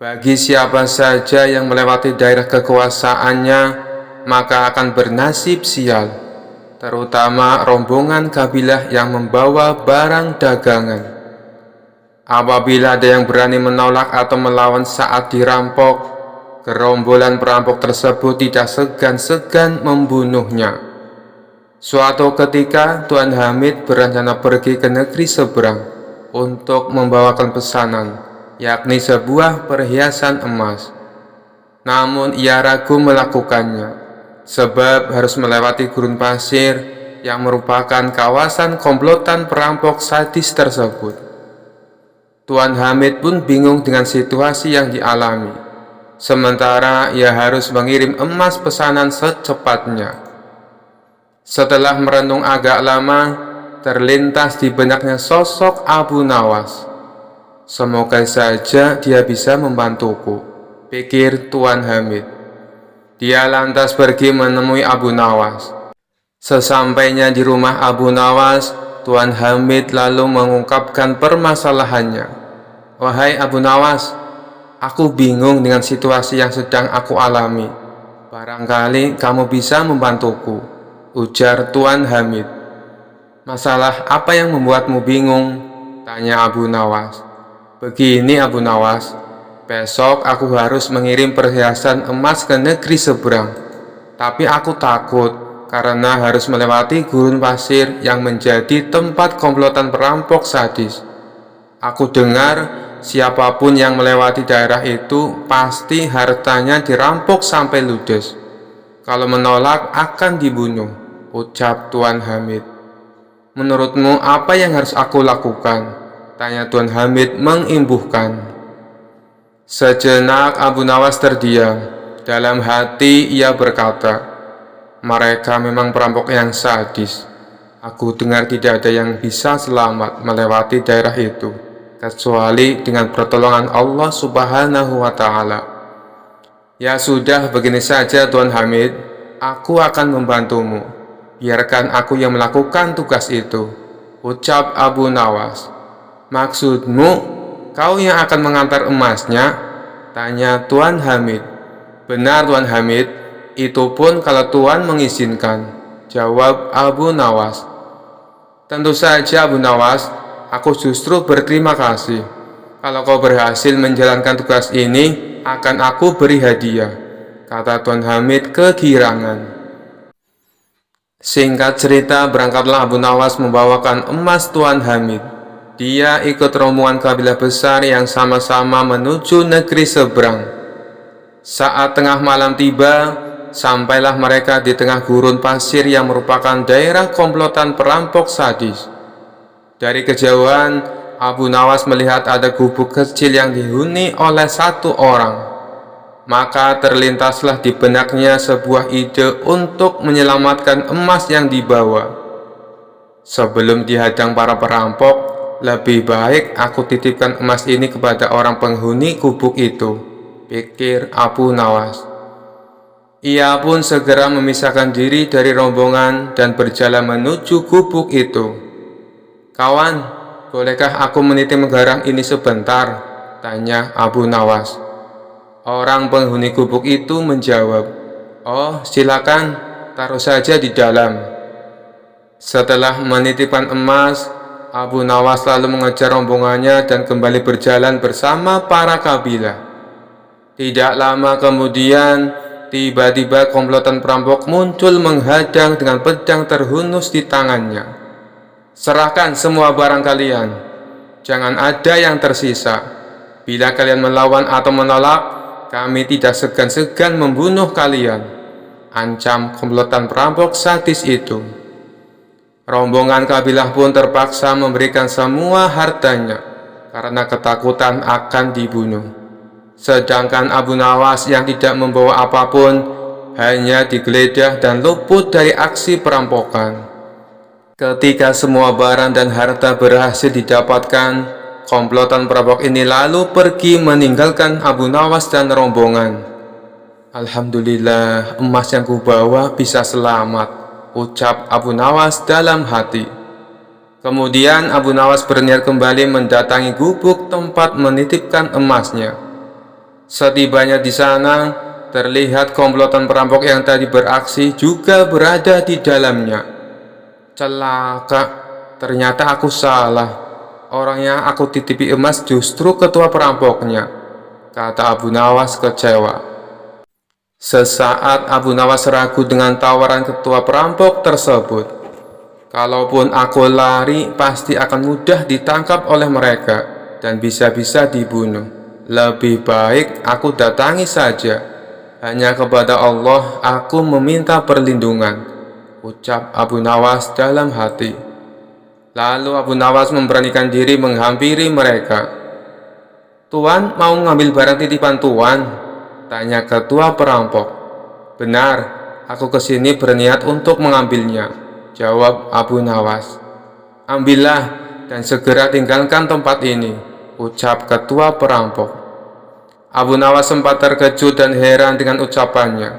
Bagi siapa saja yang melewati daerah kekuasaannya, maka akan bernasib sial, terutama rombongan kabilah yang membawa barang dagangan. Apabila ada yang berani menolak atau melawan saat dirampok, gerombolan perampok tersebut tidak segan-segan membunuhnya. Suatu ketika, Tuan Hamid berencana pergi ke negeri seberang untuk membawakan pesanan, yakni sebuah perhiasan emas. Namun ia ragu melakukannya, sebab harus melewati gurun pasir yang merupakan kawasan komplotan perampok sadis tersebut. Tuan Hamid pun bingung dengan situasi yang dialami, sementara ia harus mengirim emas pesanan secepatnya. Setelah merenung agak lama, terlintas di benaknya sosok Abu Nawas. Semoga saja dia bisa membantuku, pikir Tuan Hamid. Dia lantas pergi menemui Abu Nawas. Sesampainya di rumah Abu Nawas, Tuan Hamid lalu mengungkapkan permasalahannya. Wahai Abu Nawas, aku bingung dengan situasi yang sedang aku alami. Barangkali kamu bisa membantuku, ujar Tuan Hamid. Masalah apa yang membuatmu bingung? Tanya Abu Nawas. Begini Abu Nawas, besok aku harus mengirim perhiasan emas ke negeri seberang. Tapi aku takut karena harus melewati gurun pasir yang menjadi tempat komplotan perampok sadis. Aku dengar siapapun yang melewati daerah itu pasti hartanya dirampok sampai ludes. Kalau menolak akan dibunuh, ucap Tuan Hamid. Menurutmu apa yang harus aku lakukan? Tanya Tuan Hamid mengimbuhkan. Sejenak Abu Nawas terdiam. Dalam hati ia berkata, mereka memang perampok yang sadis. Aku dengar tidak ada yang bisa selamat melewati daerah itu, kecuali dengan pertolongan Allah Subhanahu wa Ta'ala. Ya sudah, begini saja Tuan Hamid, aku akan membantumu. Biarkan aku yang melakukan tugas itu, ucap Abu Nawas. Maksudmu, kau yang akan mengantar emasnya? Tanya Tuan Hamid. Benar Tuan Hamid, itu pun kalau Tuan mengizinkan, jawab Abu Nawas. Tentu saja Abu Nawas, aku justru berterima kasih. Kalau kau berhasil menjalankan tugas ini, akan aku beri hadiah, kata Tuan Hamid kegirangan. Singkat cerita, berangkatlah Abu Nawas membawakan emas Tuan Hamid. Dia ikut rombongan kabilah besar yang sama-sama menuju negeri seberang. Saat tengah malam tiba, sampailah mereka di tengah gurun pasir yang merupakan daerah komplotan perampok sadis. Dari kejauhan, Abu Nawas melihat ada gubuk kecil yang dihuni oleh satu orang. Maka terlintaslah di benaknya sebuah ide untuk menyelamatkan emas yang dibawa. Sebelum dihadang para perampok, lebih baik aku titipkan emas ini kepada orang penghuni gubuk itu, pikir Abu Nawas. Ia pun segera memisahkan diri dari rombongan dan berjalan menuju gubuk itu. Kawan, bolehkah aku menitip garang ini sebentar? Tanya Abu Nawas. Orang penghuni gubuk itu menjawab, oh silakan, taruh saja di dalam. Setelah menitipkan emas, Abu Nawas lalu mengejar rombongannya dan kembali berjalan bersama para kabilah. Tidak lama kemudian, Tiba-tiba komplotan perampok muncul menghadang dengan pedang terhunus di tangannya. "Serahkan semua barang kalian. Jangan ada yang tersisa. Bila kalian melawan atau menolak, kami tidak segan-segan membunuh kalian," ancam komplotan perampok sadis itu. Rombongan kabilah pun terpaksa memberikan semua hartanya karena ketakutan akan dibunuh. Sedangkan Abu Nawas yang tidak membawa apapun hanya digeledah dan luput dari aksi perampokan. Ketika semua barang dan harta berhasil didapatkan, komplotan perampok ini lalu pergi meninggalkan Abu Nawas dan rombongan. "Alhamdulillah, emas yang kubawa bisa selamat," ucap Abu Nawas dalam hati. Kemudian Abu Nawas berniat kembali mendatangi gubuk tempat menitipkan emasnya. Setibanya di sana, terlihat komplotan perampok yang tadi beraksi juga berada di dalamnya. "Celaka, ternyata aku salah. Orang yang aku titipi emas justru ketua perampoknya," kata Abu Nawas kecewa. Sesaat Abu Nawas ragu dengan tawaran ketua perampok tersebut. "Kalaupun aku lari, pasti akan mudah ditangkap oleh mereka dan bisa-bisa dibunuh. Lebih baik aku datangi saja. Hanya kepada Allah aku meminta perlindungan," ucap Abu Nawas dalam hati. Lalu Abu Nawas memberanikan diri menghampiri mereka. "Tuan mau ngambil barang titipan Tuan?" tanya ketua perampok. "Benar, aku kesini berniat untuk mengambilnya," jawab Abu Nawas. "Ambillah dan segera tinggalkan tempat ini," ucap ketua perampok. Abu Nawas sempat terkejut dan heran dengan ucapannya.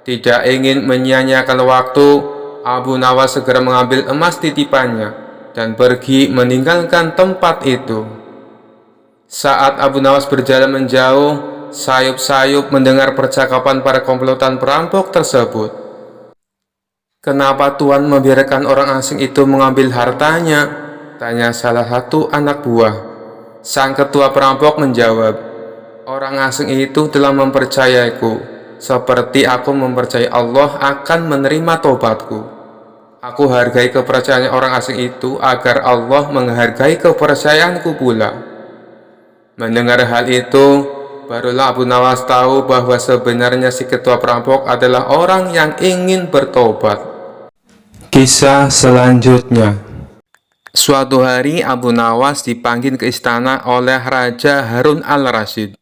Tidak ingin menyia-nyiakan waktu, Abu Nawas segera mengambil emas titipannya dan pergi meninggalkan tempat itu. Saat Abu Nawas berjalan menjauh, sayup-sayup mendengar percakapan para komplotan perampok tersebut. "Kenapa Tuan membiarkan orang asing itu mengambil hartanya?" tanya salah satu anak buah. Sang ketua perampok menjawab, "Orang asing itu telah mempercayaiku, seperti aku mempercayai Allah akan menerima tobatku. Aku hargai kepercayaan orang asing itu agar Allah menghargai kepercayaanku pula." Mendengar hal itu, barulah Abu Nawas tahu bahwa sebenarnya si ketua perampok adalah orang yang ingin bertobat. Kisah selanjutnya. Suatu hari Abu Nawas dipanggil ke istana oleh Raja Harun al-Rasyid.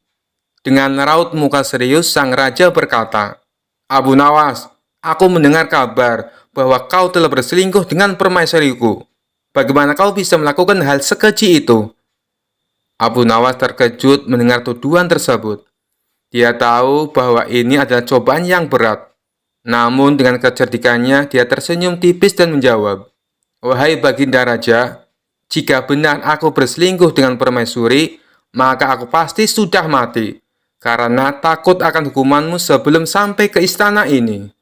Dengan raut muka serius, sang raja berkata, "Abu Nawas, aku mendengar kabar bahwa kau telah berselingkuh dengan permaisuriku. Bagaimana kau bisa melakukan hal sekeji itu?" Abu Nawas terkejut mendengar tuduhan tersebut. Dia tahu bahwa ini adalah cobaan yang berat. Namun dengan kecerdikannya, dia tersenyum tipis dan menjawab, "Wahai Baginda Raja, jika benar aku berselingkuh dengan permaisuri, maka aku pasti sudah mati, karena takut akan hukumanmu sebelum sampai ke istana ini."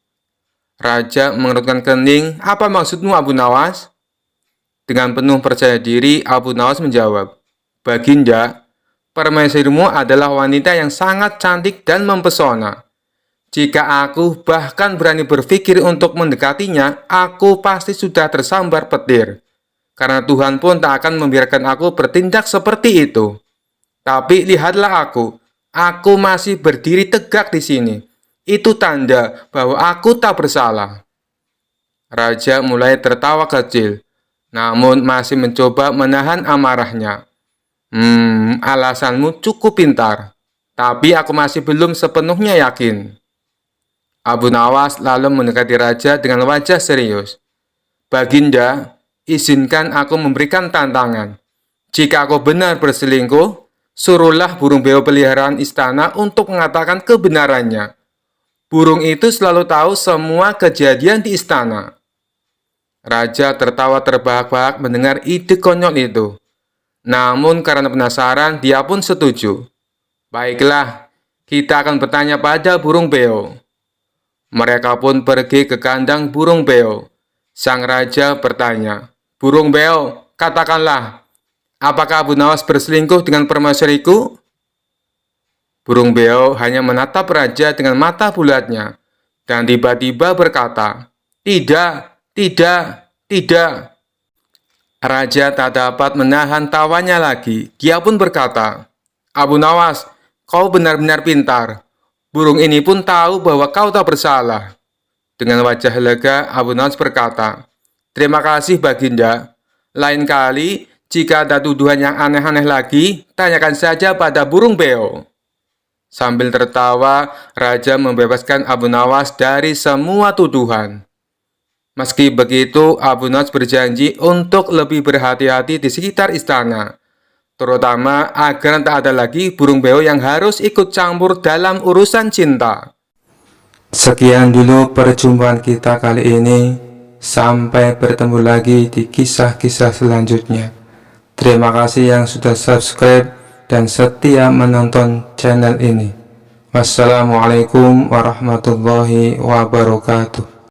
Raja mengerutkan kening. "Apa maksudmu, Abu Nawas?" Dengan penuh percaya diri, Abu Nawas menjawab, "Baginda, permaisurimu adalah wanita yang sangat cantik dan mempesona. Jika aku bahkan berani berpikir untuk mendekatinya, aku pasti sudah tersambar petir. Karena Tuhan pun tak akan membiarkan aku bertindak seperti itu. Tapi lihatlah aku masih berdiri tegak di sini. Itu tanda bahwa aku tak bersalah." Raja mulai tertawa kecil, namun masih mencoba menahan amarahnya. Alasanmu cukup pintar, tapi aku masih belum sepenuhnya yakin." Abu Nawas lalu mendekati raja dengan wajah serius. "Baginda, izinkan aku memberikan tantangan. Jika aku benar berselingkuh, suruhlah burung beo peliharaan istana untuk mengatakan kebenarannya. Burung itu selalu tahu semua kejadian di istana." Raja tertawa terbahak-bahak mendengar ide konyol itu. Namun karena penasaran, dia pun setuju. "Baiklah, kita akan bertanya pada burung beo." Mereka pun pergi ke kandang burung beo. Sang raja bertanya, "Burung beo, katakanlah, apakah Abu Nawas berselingkuh dengan permaisuriku?" Burung beo hanya menatap raja dengan mata bulatnya dan tiba-tiba berkata, "Tidak, tidak, tidak." Raja tak dapat menahan tawanya lagi. Dia pun berkata, "Abu Nawas, kau benar-benar pintar. Burung ini pun tahu bahwa kau tak bersalah." Dengan wajah lega, Abu Nawas berkata, "Terima kasih, Baginda. Lain kali, jika ada tuduhan yang aneh-aneh lagi, tanyakan saja pada burung beo." Sambil tertawa, Raja membebaskan Abu Nawas dari semua tuduhan. Meski begitu, Abu Nawas berjanji untuk lebih berhati-hati di sekitar istana, terutama agar tak ada lagi burung beo yang harus ikut campur dalam urusan cinta. Sekian dulu perjumpaan kita kali ini. Sampai bertemu lagi di kisah-kisah selanjutnya. Terima kasih yang sudah subscribe dan setia menonton channel ini. Wassalamualaikum warahmatullahi wabarakatuh.